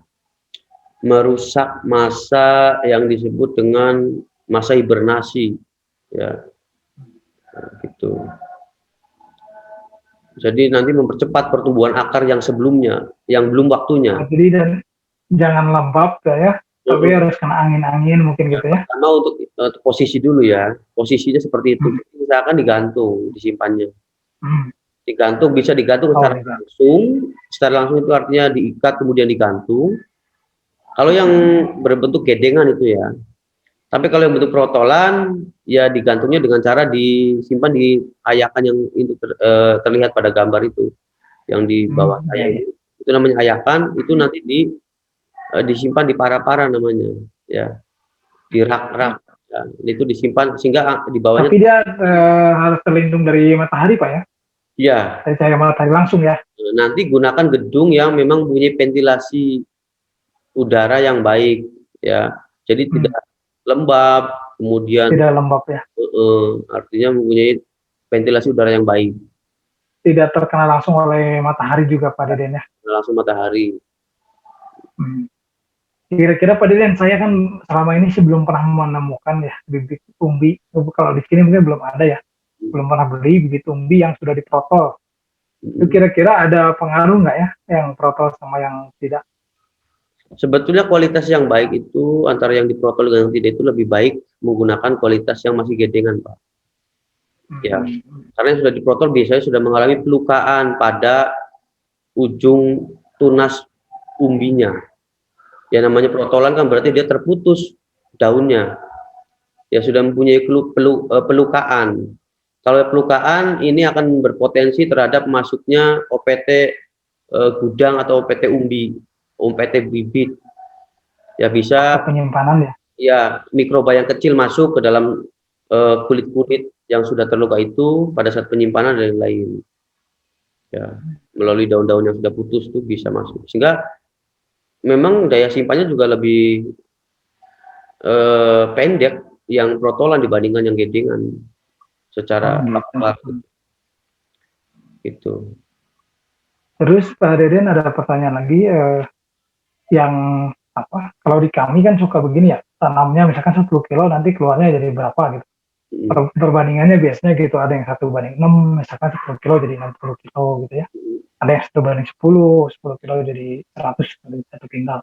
merusak masa yang disebut dengan masa hibernasi, ya, gitu. Jadi nanti mempercepat pertumbuhan akar yang sebelumnya, yang belum waktunya. Jadi dan jangan lembab ya, tapi Mhm. harus kena angin-angin mungkin Yang gitu ya. pertama untuk posisi dulu ya, posisinya seperti itu. Hmm, Misalkan digantung, disimpannya. hmm. Digantung, bisa digantung Oh secara gitu. langsung. Secara langsung itu artinya diikat kemudian digantung. Kalau yang berbentuk gedengan itu ya. Tapi kalau yang bentuk protolan, ya digantungnya dengan cara disimpan di ayakan yang itu terlihat pada gambar itu, yang di bawah Ya, saya ya. ini. Itu namanya ayakan, itu nanti disimpan di para-para namanya, ya, di rak-rak. Ya, itu disimpan sehingga di bawahnya, Tapi dia harus terlindung dari matahari Pak ya, ya, dari cahaya matahari langsung ya. nanti gunakan gedung yang memang punya ventilasi udara yang baik, ya. Jadi Hmm. tidak lembab, kemudian Tidak lembab ya, artinya mempunyai ventilasi udara yang baik, tidak terkena langsung oleh matahari juga Pak Deden ya. langsung matahari. Hmm. Kira-kira Pak Deden, saya kan selama ini sih belum pernah menemukan ya bibit umbi. Kalau di sini mungkin belum ada ya, belum pernah beli bibit umbi yang sudah diprotol. Itu Mm. kira-kira ada pengaruh nggak ya, yang protol sama yang tidak? Sebetulnya kualitas yang baik itu antara yang diprotol dengan yang tidak itu lebih baik menggunakan kualitas yang masih gedengan, Pak. Ya, Hmm. karena yang sudah diprotol biasanya sudah mengalami pelukaan pada ujung tunas umbinya. Ya namanya protolan kan berarti dia terputus daunnya. Ya sudah mempunyai pelukaan. Kalau pelukaan ini akan berpotensi terhadap masuknya OPT gudang atau OPT umbi, OPT bibit. Ya Atau bisa, penyimpanan ya. ya, mikroba yang kecil masuk ke dalam kulit-kulit yang sudah terluka itu pada saat penyimpanan dan lain-lain. Ya, melalui daun-daun yang sudah putus itu bisa masuk. Sehingga memang daya simpannya juga lebih pendek yang protolan dibandingkan yang gedengan Oh secara gitu. faktual gitu. Terus Pak Deden ada pertanyaan lagi, yang apa? Kalau di kami kan suka begini ya, tanamnya misalkan 10 kilo nanti keluarnya jadi berapa gitu. Mm. Perbandingannya biasanya gitu, ada yang 1:6, misalkan 10 kilo jadi 60 kilo gitu ya. Ada yang 1:10, 10 kilo jadi 100 dari satu kintal.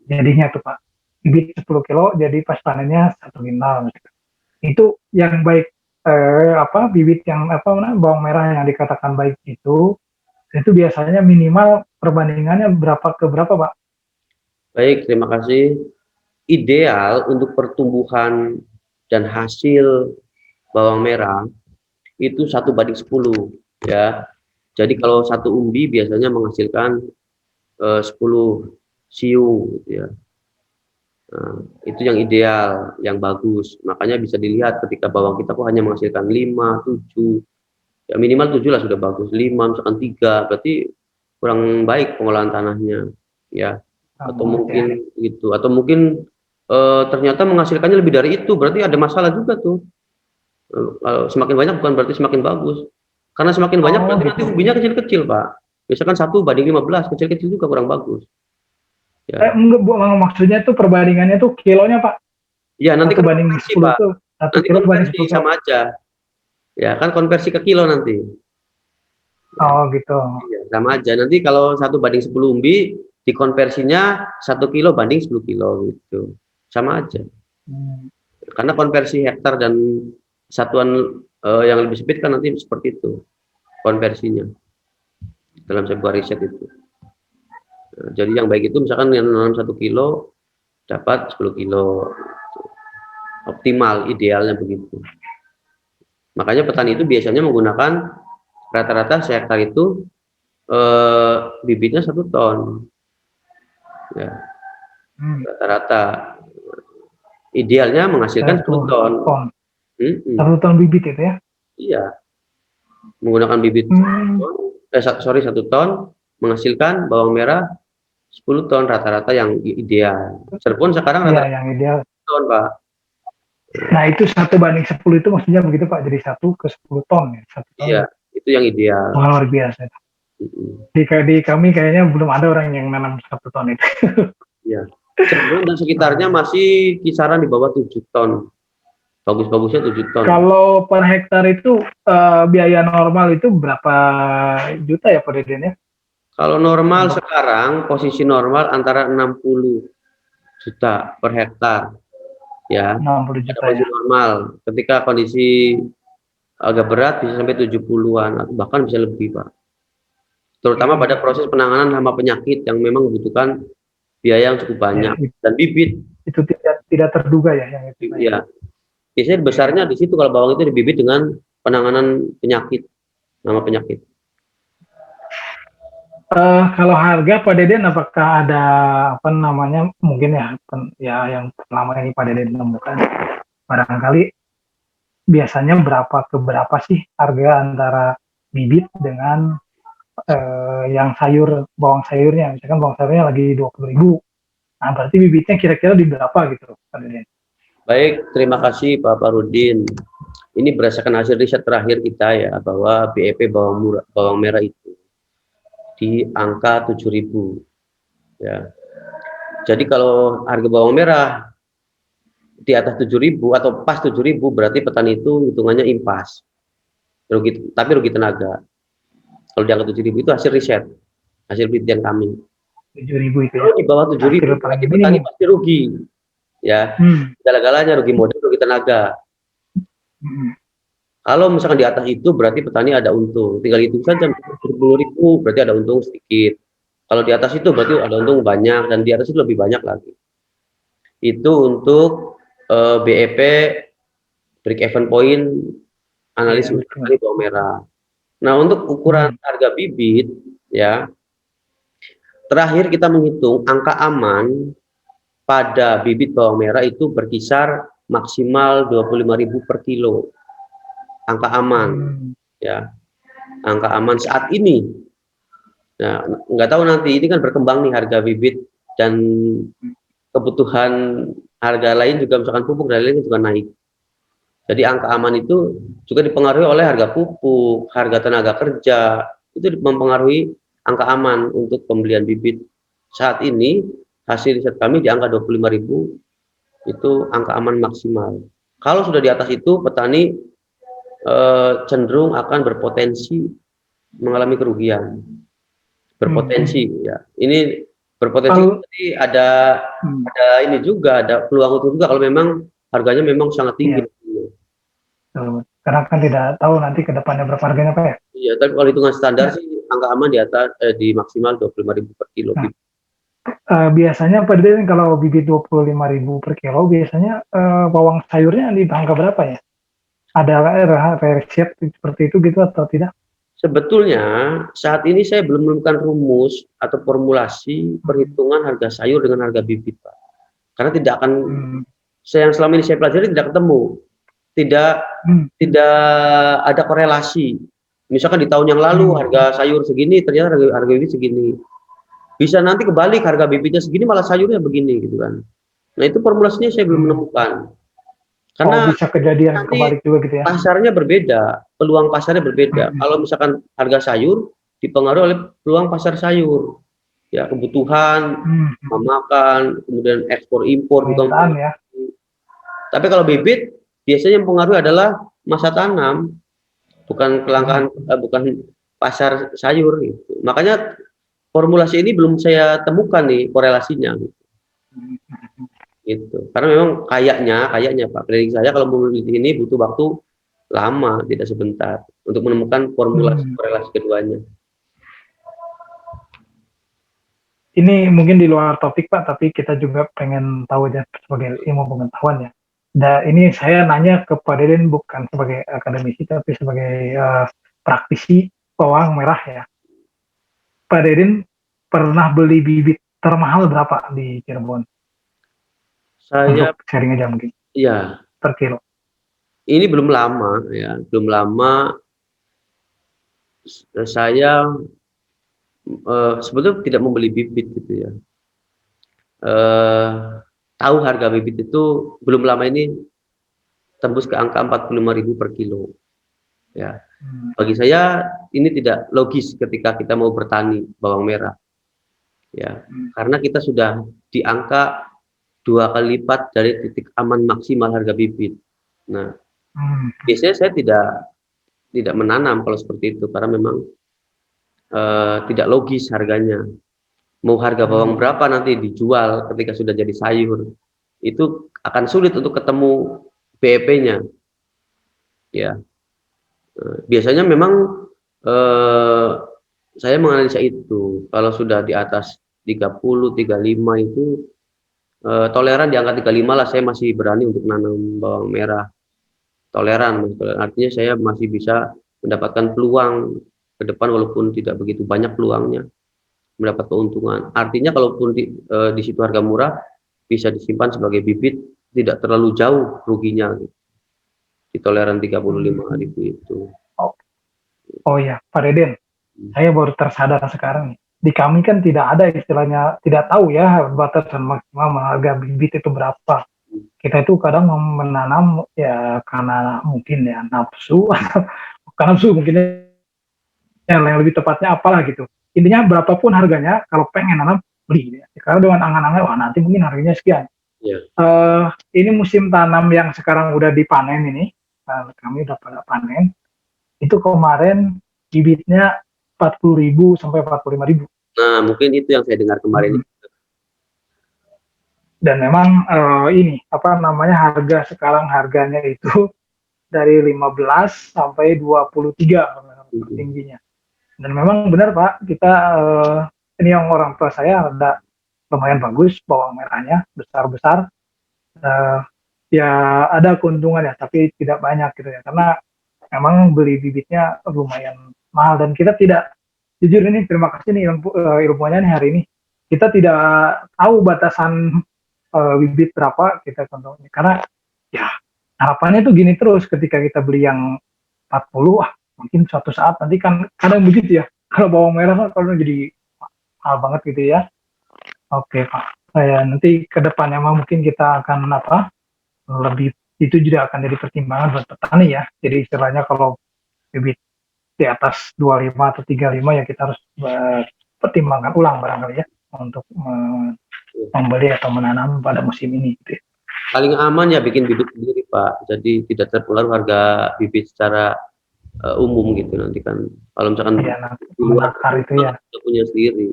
Jadinya tuh Pak, bibit 10 kilo jadi pas panennya 1 kintal. Itu yang baik, apa, bibit yang apa namanya, bawang merah yang dikatakan baik itu biasanya minimal perbandingannya berapa ke berapa Pak? Baik, terima kasih. Ideal untuk pertumbuhan dan hasil bawang merah itu 1:10 ya. Jadi kalau satu umbi biasanya menghasilkan 10 siung gitu ya. Nah, itu yang ideal, yang bagus. Makanya bisa dilihat ketika bawang kita kok hanya menghasilkan 5, 7, ya minimal 7 lah sudah bagus. 5, misalkan 3, berarti kurang baik pengolahan tanahnya, ya. Atau Sama ya. mungkin gitu, atau mungkin ternyata menghasilkannya lebih dari itu, berarti ada masalah juga tuh. Kalau semakin banyak bukan berarti semakin bagus. Karena semakin banyak Oh berarti nanti gitu. umbinya kecil-kecil, Pak. Misalkan 1:15, kecil-kecil juga kurang bagus. Ya. Enggak Bu, maksudnya tuh perbandingannya tuh kilonya Pak. Ya, nanti Satu kan banding konversi, 10 Pak. tuh, satu Nanti kilo banding konversi 10 kilo. sama aja. Ya, kan konversi ke kilo nanti. Ya, Oh gitu. iya, sama aja. Nanti kalau 1:10 umbi, dikonversinya 1 kilo banding 10 kilo gitu. Sama aja. Hmm. Karena konversi hektar dan satuan yang lebih sempit kan nanti seperti itu konversinya dalam sebuah riset itu. Nah, jadi yang baik itu misalkan yang nanam 1 kilo dapat 10 kilo. Optimal, idealnya begitu. Makanya petani itu biasanya menggunakan rata-rata sehektar itu bibitnya 1 ton. Ya, Hmm. rata-rata. Idealnya menghasilkan 10 ton. 1 ton bibit itu ya? Iya. Menggunakan bibit 1 ton menghasilkan bawang merah 10 ton rata-rata yang ideal. Cirebon sekarang Iya, rata-rata yang ideal. ton, Pak. Nah, itu 1:10 itu maksudnya begitu, Pak? Jadi 1/10 ton ya? 1 ton. Iya, itu yang ideal. Wah, luar biasa. Di kami kayaknya belum ada orang yang nanam 1 ton itu. Iya. Cirebon dan sekitarnya masih kisaran di bawah 7 ton. Bagus-bagusnya 7 ton. Kalau per hektar itu biaya normal itu berapa juta ya Pak Deden ya? Kalau normal sekarang posisi normal antara 60 juta per hektar. Ya. 60 juta Kondisi ya. normal. Ketika kondisi agak berat bisa sampai 70-an, bahkan bisa lebih, Pak. Terutama pada proses penanganan hama penyakit yang memang membutuhkan biaya yang cukup banyak dan bibit. Itu tidak terduga ya yang itu. Iya. Biasanya besarnya di situ kalau bawang itu dibibit dengan penanganan penyakit, hama penyakit. Kalau harga Pak Deden apakah ada apa namanya mungkin ya yang selama ini Pak Deden temukan barangkali biasanya berapa ke berapa sih harga antara bibit dengan yang bawang sayurnya, misalkan bawang sayurnya lagi 20.000, nah berarti bibitnya kira-kira di berapa gitu Pak Deden? Baik, terima kasih Pak Parudin. Ini berdasarkan hasil riset terakhir kita ya, bahwa BEP bawang merah itu di angka 7.000 ya. Jadi kalau harga bawang merah di atas 7.000 atau pas 7.000 berarti petani itu hitungannya impas. Tapi rugi tenaga. Kalau di angka 7.000 itu hasil riset, hasil penelitian kami. 7.000 itu ya. Kalau di bawah 7.000 berarti petani pasti rugi. Ya, segala-galanya rugi modal, rugi tenaga. Kalau misalkan di atas itu berarti petani ada untung. Tinggal hitung saja 10.000 berarti ada untung sedikit. Kalau di atas itu berarti ada untung banyak dan di atas itu lebih banyak lagi. Itu untuk BEP break even point analisis petani bawang merah. Nah, untuk ukuran harga bibit ya, terakhir kita menghitung angka aman pada bibit bawang merah itu berkisar maksimal 25.000 per kilo. Angka aman ya. Angka aman saat ini. Nah, nggak tahu nanti ini kan berkembang nih harga bibit dan kebutuhan harga lain juga, misalkan pupuk dan lain-lain juga naik. Jadi angka aman itu juga dipengaruhi oleh harga pupuk, harga tenaga kerja, itu mempengaruhi angka aman untuk pembelian bibit. Saat ini hasil riset kami di angka 25.000 itu angka aman maksimal. Kalau sudah di atas itu petani cenderung akan berpotensi mengalami kerugian. Berpotensi ya. Ini berpotensi jadi ada ini juga, ada peluang untuk juga kalau memang harganya memang sangat tinggi. Karena kan tidak tahu nanti ke depannya berapa harganya Pak ya. Iya, tapi kalau hitungan standar sih angka aman di atas di maksimal 25.000 per kilo. Biasanya Pak Deden kalau bibit 25.000 per kilo biasanya bawang sayurnya di angka berapa ya? Ada resep seperti itu gitu atau tidak? Sebetulnya saat ini saya belum menemukan rumus atau formulasi perhitungan harga sayur dengan harga bibit, Pak. Karena tidak akan yang selama ini saya pelajari tidak ketemu. Tidak ada korelasi. Misalkan di tahun yang lalu harga sayur segini, ternyata harga bibit segini. Bisa nanti kebalik, harga bibitnya segini malah sayurnya begini gitu kan. Nah, itu formulasinya saya belum menemukan. Karena bisa kejadian kebalik juga gitu ya. Pasarnya berbeda, peluang pasarnya berbeda. Kalau misalkan harga sayur dipengaruhi oleh peluang pasar sayur. Ya, kebutuhan, memakan, kemudian ekspor impor juga. Ya. Tapi kalau bibit biasanya yang mempengaruhi adalah masa tanam, bukan kelangkaan, bukan pasar sayur gitu. Makanya formulasi ini belum saya temukan nih korelasinya gitu. Karena memang kayaknya Pak, prediksi saya kalau meneliti ini butuh waktu lama, tidak sebentar untuk menemukan formulasi korelasi keduanya. Ini mungkin di luar topik Pak, tapi kita juga pengen tahu aja sebagai ilmu pengetahuan ya. Dan ini saya nanya ke Pak Deden bukan sebagai akademisi tapi sebagai praktisi bawang merah ya. Pak Deden pernah beli bibit termahal berapa di Cirebon? Saya untuk sharing aja mungkin ya, per kilo. ini belum lama ya, belum lama saya, sebetulnya tidak membeli bibit gitu ya, eee, tahu harga bibit itu belum lama ini tembus ke angka 45.000 per kilo, ya. Hmm. Bagi saya ini tidak logis ketika kita mau bertani bawang merah, ya. Karena kita sudah di angka 2 kali lipat dari titik aman maksimal harga bibit. Nah, Hmm. biasanya saya tidak menanam kalau seperti itu karena memang, tidak logis harganya. Mau harga bawang berapa nanti dijual ketika sudah jadi sayur, itu akan sulit untuk ketemu BEP-nya, ya. Biasanya memang, eee, saya menganalisa itu, kalau sudah di atas 30, 35 itu, toleran di angka 35 lah saya masih berani untuk nanam bawang merah. Toleran, artinya saya masih bisa mendapatkan peluang ke depan walaupun tidak begitu banyak peluangnya, mendapat keuntungan. Artinya kalaupun di situ harga murah, bisa disimpan sebagai bibit, tidak terlalu jauh ruginya gitu, di toleran 35.000 itu. Oh ya, Pak Deden, saya baru tersadar sekarang nih. Di kami kan tidak ada istilahnya, tidak tahu ya batasan maksimal harga bibit itu berapa. Kita itu kadang menanam ya karena mungkin ya nafsu atau bukan nafsu mungkin yang lebih tepatnya apalah gitu. Intinya berapapun harganya, kalau pengen nanam beli. Ya. Karena dengan angan-angan, wah nanti mungkin harganya sekian. Ya. Ini musim tanam yang sekarang udah dipanen ini, kami udah pada panen. Itu kemarin bibitnya 40.000 sampai 45.000. Nah, mungkin itu yang saya dengar kemarin. Dan memang ini apa namanya harga sekarang harganya itu dari 15 sampai 23 tingginya. Dan memang benar Pak, kita ini yang orang tua saya ada lumayan bagus bawang merahnya besar-besar. Ya ada keuntungan ya, tapi tidak banyak gitu ya. Karena memang beli bibitnya lumayan mahal dan kita tidak jujur ini terima kasih nih ilmunya nih hari ini. Kita tidak tahu batasan bibit berapa kita contohnya. Karena ya harapannya tuh gini terus ketika kita beli yang 40, mungkin suatu saat nanti kan kadang begitu ya. Kalau bawang merah kan kalau jadi mahal banget gitu ya. Oke Pak. Nanti ke depannya mungkin kita akan apa lebih itu juga akan jadi pertimbangan buat petani ya. Jadi istilahnya kalau bibit di atas 25 atau 35 ya kita harus pertimbangkan ulang barangkali ya untuk membeli atau menanam pada musim ini. Gitu. Paling aman ya bikin bibit sendiri Pak, jadi tidak terpengaruh harga bibit secara umum gitu nanti kan. Kalau misalkan ya, di luar itu ya punya sendiri.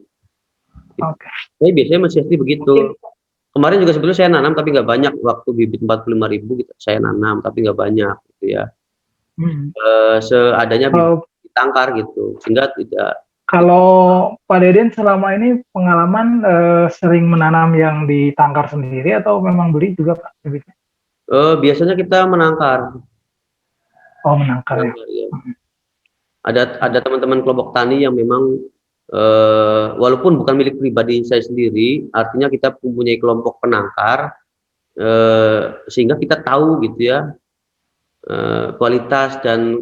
Oke. Saya biasanya masih begitu. Kemarin juga sebetulnya saya nanam tapi nggak banyak, waktu bibit 45.000 gitu saya nanam tapi nggak banyak gitu ya. Seadanya di tangkar gitu, sehingga tidak. Kalau Pak Deden selama ini pengalaman sering menanam yang di tangkar sendiri atau memang beli juga Pak bibitnya? Biasanya kita menangkar. Oh menangkar ya. Ada teman-teman kelompok tani yang memang walaupun bukan milik pribadi saya sendiri, artinya kita mempunyai kelompok penangkar, sehingga kita tahu gitu ya kualitas dan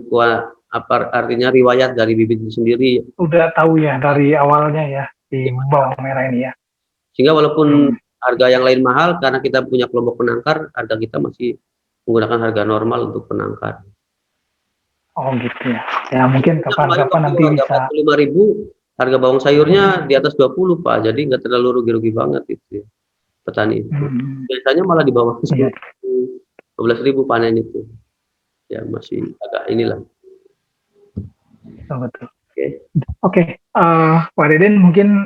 artinya riwayat dari bibit itu sendiri. Udah tahu ya dari awalnya ya di bawang merah ini ya. Sehingga walaupun harga yang lain mahal, karena kita punya kelompok penangkar, harga kita masih menggunakan harga normal untuk penangkar. Oh gitu ya. Ya mungkin kapan-kapan nanti bisa. 45.000 harga bawang sayurnya di atas 20 Pak, jadi nggak terlalu rugi-rugi banget itu ya, petani itu. Biasanya malah di bawah 12.000 panen itu. Ya masih agak inilah. Betul. Oke. Pak Deden mungkin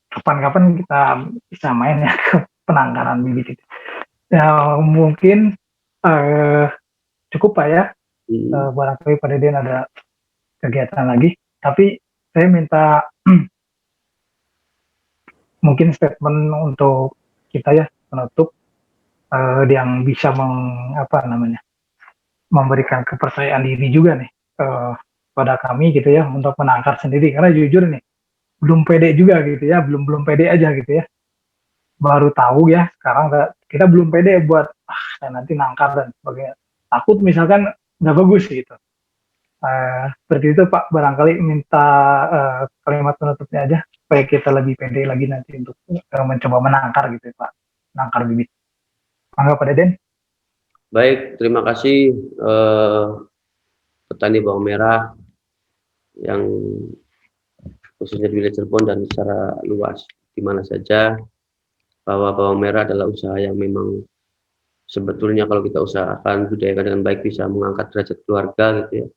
kapan-kapan kita bisa main ya ke penangkaran bibit itu. Ya mungkin cukup Pak ya. Barangkali Pak Deden ada kegiatan lagi. Tapi saya minta mungkin statement untuk kita ya penutup yang bisa memberikan kepercayaan diri juga nih pada kami gitu ya untuk menangkar sendiri karena jujur nih belum pede juga gitu ya belum pede aja gitu ya baru tahu ya sekarang kita belum pede buat saya nanti nangkar dan sebagainya. Takut misalkan nggak bagus gitu. Seperti itu Pak, barangkali minta kalimat penutupnya aja supaya kita lebih pede lagi nanti untuk mencoba menangkar gitu ya Pak, menangkar bibit. Mangga Pak Deden. Baik, terima kasih petani bawang merah yang khususnya di wilayah Cirebon dan secara luas di mana saja, bahwa bawang merah adalah usaha yang memang sebetulnya kalau kita usahakan budidayakan dengan baik bisa mengangkat derajat keluarga gitu ya.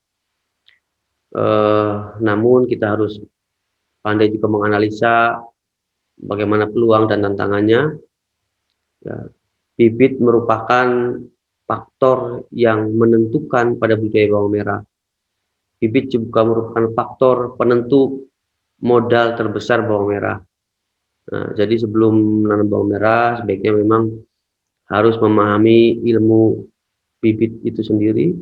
Namun kita harus pandai juga menganalisa bagaimana peluang dan tantangannya. Ya, bibit merupakan faktor yang menentukan pada budidaya bawang merah. Bibit juga merupakan faktor penentu modal terbesar bawang merah. Nah, jadi sebelum menanam bawang merah, sebaiknya memang harus memahami ilmu bibit itu sendiri.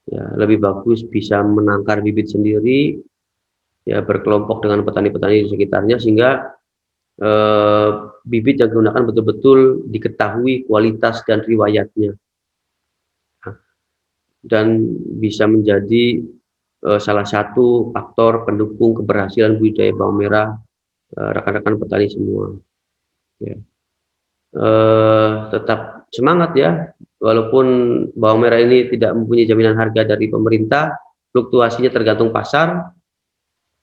Ya, lebih bagus bisa menangkar bibit sendiri, ya berkelompok dengan petani-petani di sekitarnya sehingga bibit yang digunakan betul-betul diketahui kualitas dan riwayatnya, dan bisa menjadi salah satu faktor pendukung keberhasilan budidaya bawang merah rekan-rekan petani semua. Ya. Tetap semangat ya, walaupun bawang merah ini tidak mempunyai jaminan harga dari pemerintah, fluktuasinya tergantung pasar,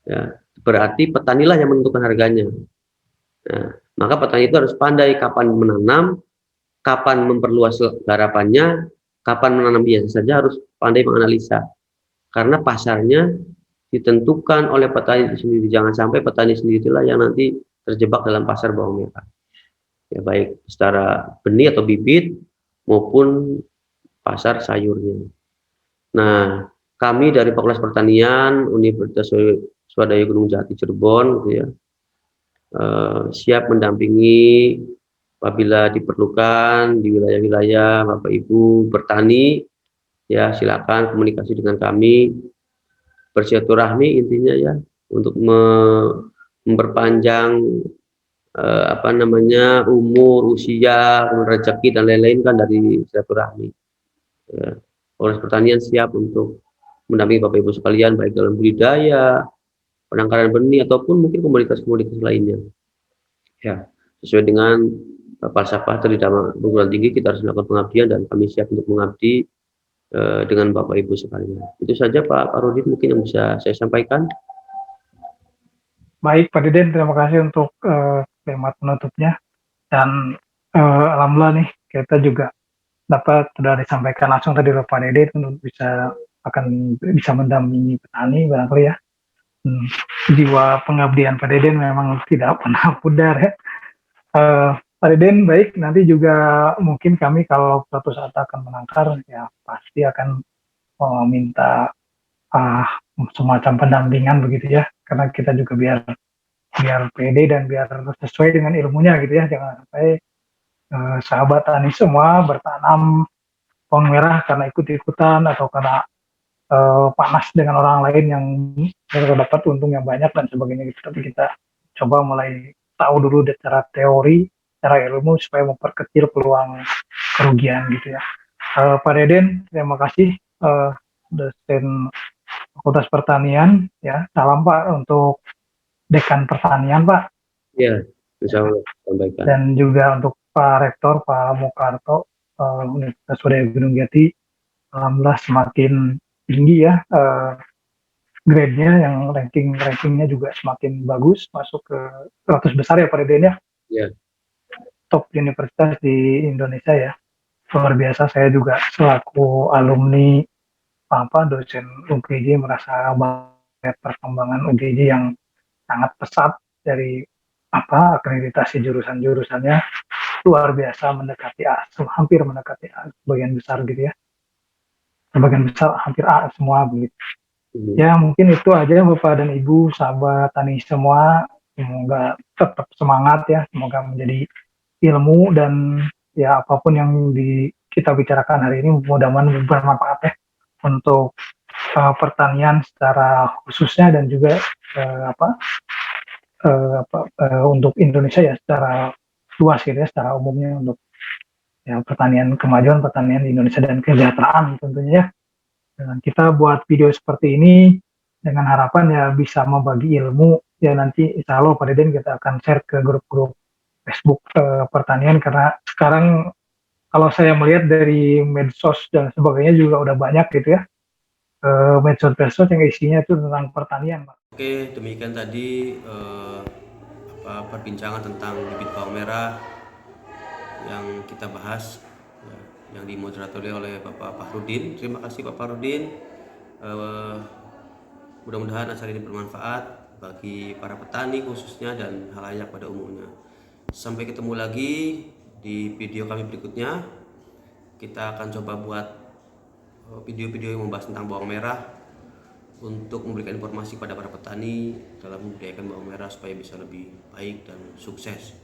ya, berarti petanilah yang menentukan harganya. Nah, maka petani itu harus pandai kapan menanam, kapan memperluas garapannya, kapan menanam biasa saja, harus pandai menganalisa. Karena pasarnya ditentukan oleh petani itu sendiri. Jangan sampai petani sendirilah yang nanti terjebak dalam pasar bawang merah. Ya, baik secara benih atau bibit maupun pasar sayurnya. Nah, kami dari Fakultas Pertanian Universitas Swadaya Gunung Jati Cirebon gitu ya, siap mendampingi apabila diperlukan di wilayah-wilayah Bapak Ibu bertani, ya silakan komunikasi dengan kami, bersilaturahmi intinya ya, untuk memperpanjang umur, usia, rezeki dan lain-lain kan dari silaturahmi. Ya. Fakultas Pertanian siap untuk mendampingi Bapak Ibu sekalian baik dalam budidaya, penangkaran benih ataupun mungkin komunitas-komunitas lainnya. Ya, sesuai dengan falsafah tridharma perguruan tinggi, kita harus melakukan pengabdian dan kami siap untuk mengabdi dengan Bapak Ibu sekalian. Itu saja Pak Rudin mungkin yang bisa saya sampaikan. Baik Pak Deden, terima kasih untuk kalimat penutupnya. Dan alhamdulillah nih kita juga dapat sudah disampaikan langsung tadi oleh Pak Deden untuk bisa mendampingi petani barangkali ya. Jiwa pengabdian Pak Deden memang tidak pernah pudar ya. Pak Deden, baik, nanti juga mungkin kami kalau suatu saat akan menangkar ya pasti akan meminta semacam pendampingan begitu ya, karena kita juga biar pede dan biar sesuai dengan ilmunya gitu ya, jangan sampai sahabat tani semua bertanam bawang merah karena ikut-ikutan atau karena panas dengan orang lain yang dapat untung yang banyak dan sebagainya gitu. Tapi kita coba mulai tahu dulu secara teori, secara ilmu supaya memperkecil peluang kerugian gitu ya. Pak Deden, terima kasih dosen Fakultas Pertanian ya. Salam Pak untuk Dekan Pertanian Pak. Ya, insya Allah sampaikan. Dan juga untuk Pak Rektor Pak Mokarto Universitas Swadaya Gunung Jati, alhamdulillah semakin tinggi ya grade-nya, yang rankingnya juga semakin bagus, masuk ke 100 besar ya Pak Deden ya. Ya. Top universitas di Indonesia ya. Luar biasa, saya juga selaku alumni dosen UGJ merasa banget perkembangan UGJ yang sangat pesat dari akreditasi jurusan-jurusannya luar biasa, mendekati A, hampir mendekati A sebagian besar gitu ya. Sebagian besar hampir A semua begitu. Ya mungkin itu aja Bapak dan Ibu sahabat tani semua, semoga tetap semangat ya, semoga menjadi ilmu dan ya apapun yang kita bicarakan hari ini mudah-mudahan bermanfaat ya untuk pertanian secara khususnya dan juga untuk Indonesia ya secara luas gitu ya secara umumnya untuk ya pertanian, kemajuan pertanian di Indonesia dan kesejahteraan tentunya ya. Dengan kita buat video seperti ini dengan harapan ya bisa membagi ilmu ya, nanti insya Allah Pak Deden kita akan share ke grup-grup Facebook pertanian, karena sekarang kalau saya melihat dari medsos dan sebagainya juga udah banyak gitu ya, medsos-medsos yang isinya itu tentang pertanian, Pak. Oke, demikian tadi perbincangan tentang bibit bawang merah yang kita bahas, ya, yang dimoderatori oleh Bapak Fahrudin. Terima kasih Pak Fahrudin. Mudah-mudahan acara ini bermanfaat bagi para petani khususnya dan halayak pada umumnya. Sampai ketemu lagi di video kami berikutnya. Kita akan coba buat video-video yang membahas tentang bawang merah untuk memberikan informasi pada para petani dalam membudidayakan bawang merah supaya bisa lebih baik dan sukses.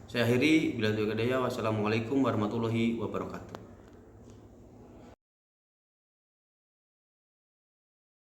Saya akhiri, bila daya, wassalamualaikum warahmatullahi wabarakatuh.